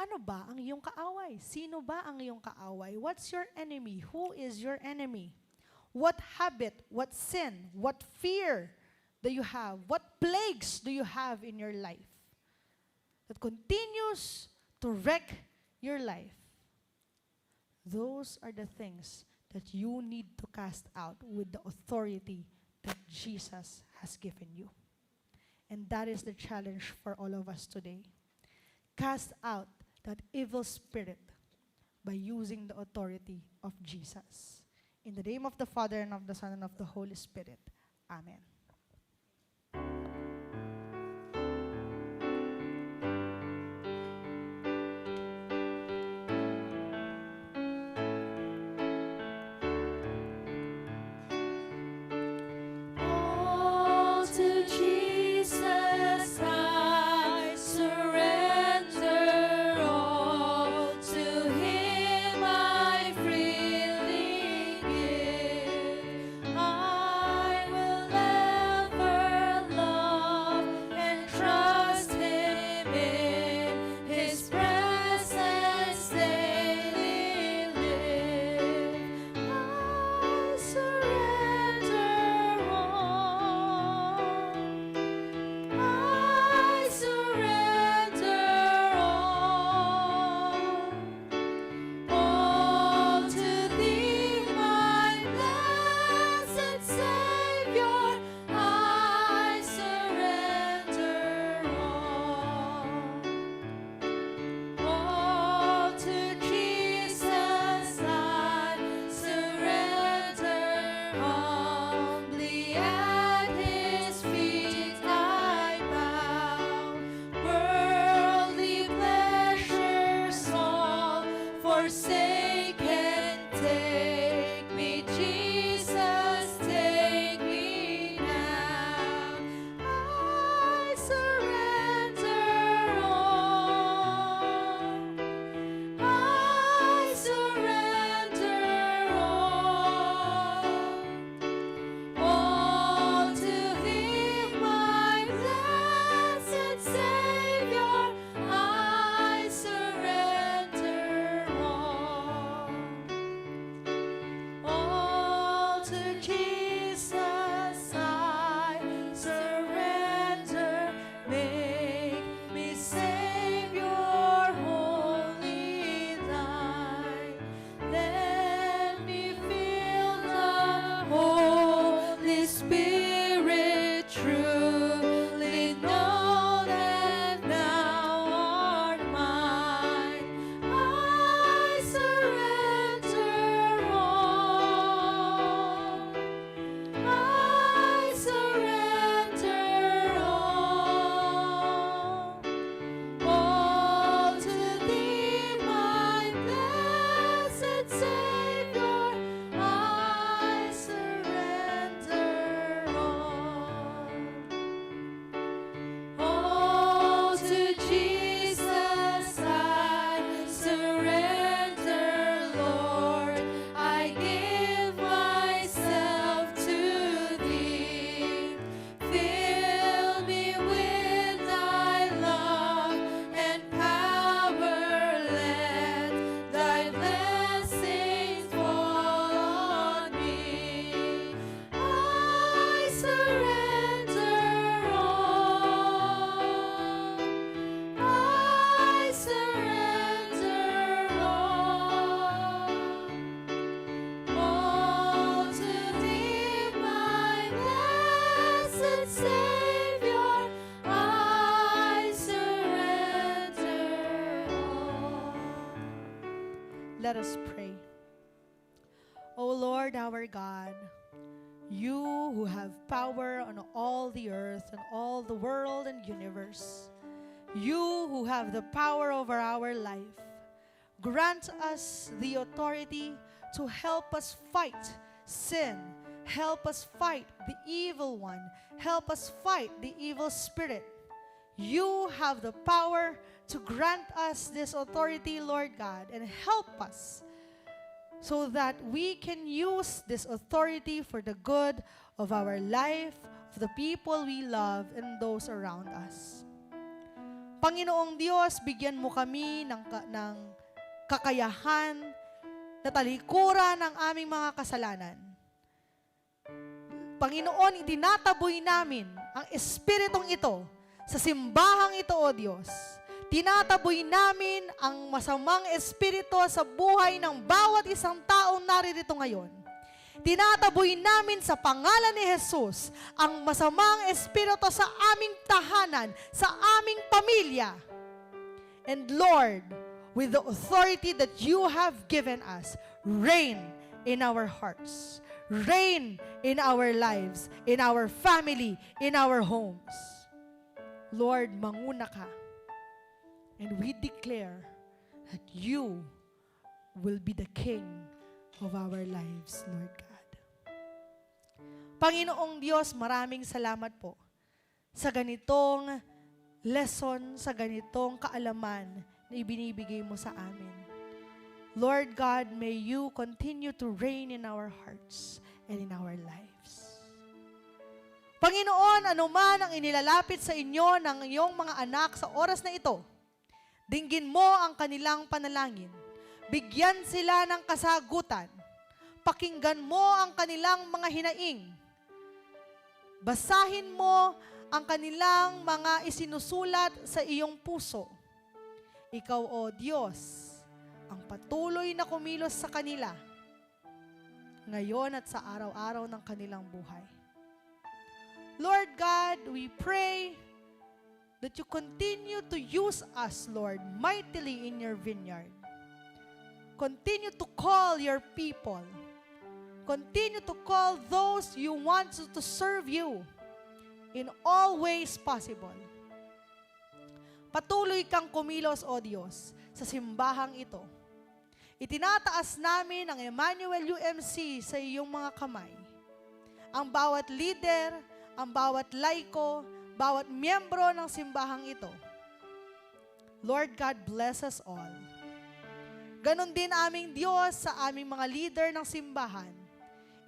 ano ba ang iyong kaaway? Sino ba ang iyong kaaway? What's your enemy? Who is your enemy? What habit, what sin, what fear do you have? What plagues do you have in your life that continues to wreck your life? Those are the things that you need to cast out with the authority that Jesus has given you. And that is the challenge for all of us today. Cast out that evil spirit by using the authority of Jesus. In the name of the Father, and of the Son, and of the Holy Spirit. Amen. All to Jesus I surrender, all to Him I freely give. I will Let us pray. O Lord our God, you who have power on all the earth and all the world and universe, you who have the power over our life, grant us the authority to help us fight sin, help us fight the evil one, help us fight the evil spirit. You have the power to grant us this authority, Lord God, and help us so that we can use this authority for the good of our life, of the people we love, and those around us. Panginoong Diyos, bigyan mo kami ng kakayahan na talikuran ang aming mga kasalanan. Panginoon, itinataboy namin ang espiritong ito sa simbahang ito, O Diyos. Tinataboy namin ang masamang espiritu sa buhay ng bawat isang taong naririto ngayon. Tinataboy namin sa pangalan ni Jesus ang masamang espiritu sa aming tahanan, sa aming pamilya. And Lord, with the authority that you have given us, reign in our hearts, reign in our lives, in our family, in our homes. Lord, manguna ka. And we declare that you will be the King of our lives, Lord God. Panginoong Diyos, maraming salamat po sa ganitong lesson, sa ganitong kaalaman na ibinibigay mo sa amin. Lord God, may you continue to reign in our hearts and in our lives. Panginoon, anuman ang inilalapit sa inyo ng iyong mga anak sa oras na ito, dinggin mo ang kanilang panalangin. Bigyan sila ng kasagutan. Pakinggan mo ang kanilang mga hinaing. Basahin mo ang kanilang mga isinusulat sa iyong puso. Ikaw, O Diyos, ang patuloy na kumilos sa kanila ngayon at sa araw-araw ng kanilang buhay. Lord God, we pray that you continue to use us, Lord, mightily in your vineyard. Continue to call your people. Continue to call those you want to serve you in all ways possible. Patuloy kang kumilos, O Diyos, sa simbahang ito. Itinataas namin ang Emmanuel UMC sa iyong mga kamay. Ang bawat leader, ang bawat laiko, bawat miyembro ng simbahang ito. Lord God, bless us all. Ganon din aming Diyos sa aming mga leader ng simbahan.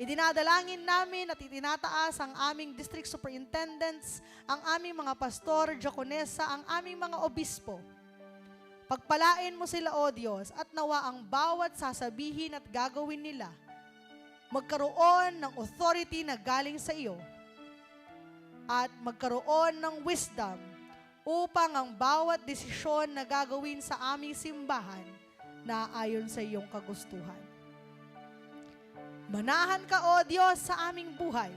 Idinadalangin namin at itinataas ang aming district superintendents, ang aming mga pastor, diakonesa, ang aming mga obispo. Pagpalain mo sila, O Diyos, at nawa ang bawat sasabihin at gagawin nila magkaroon ng authority na galing sa iyo at magkaroon ng wisdom upang ang bawat desisyon na gagawin sa aming simbahan na ayon sa iyong kagustuhan. Manahan ka, O Diyos, sa aming buhay,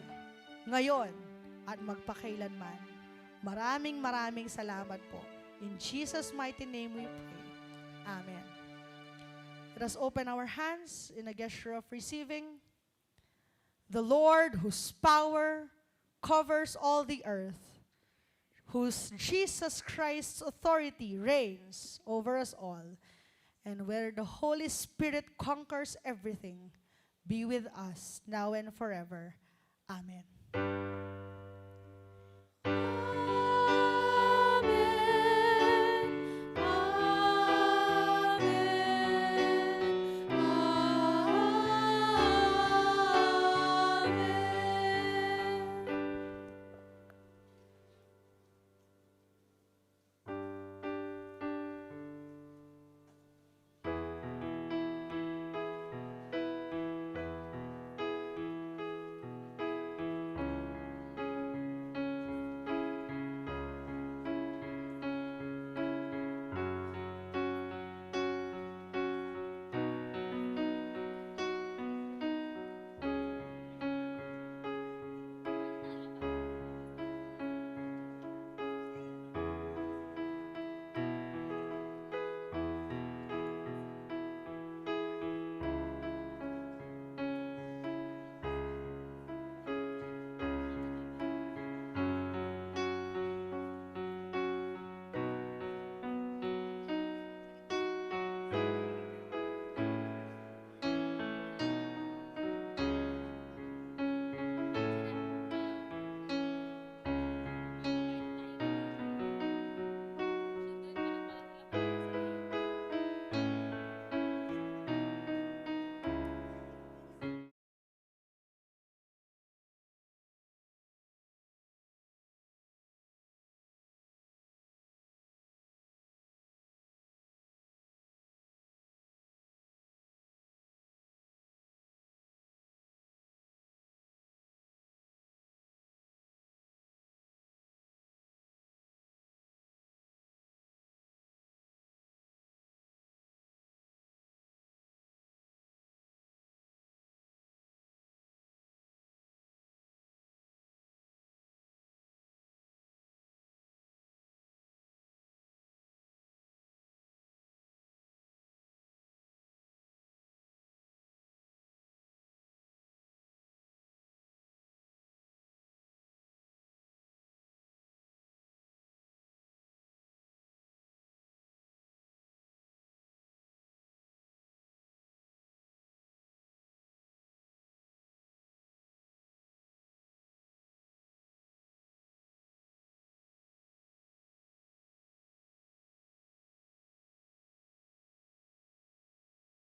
ngayon at magpakailanman. Maraming salamat po. In Jesus' mighty name we pray. Amen. Let us open our hands in a gesture of receiving. The Lord, whose power covers all the earth, whose Jesus Christ's authority reigns over us all, and where the Holy Spirit conquers everything, be with us now and forever. Amen.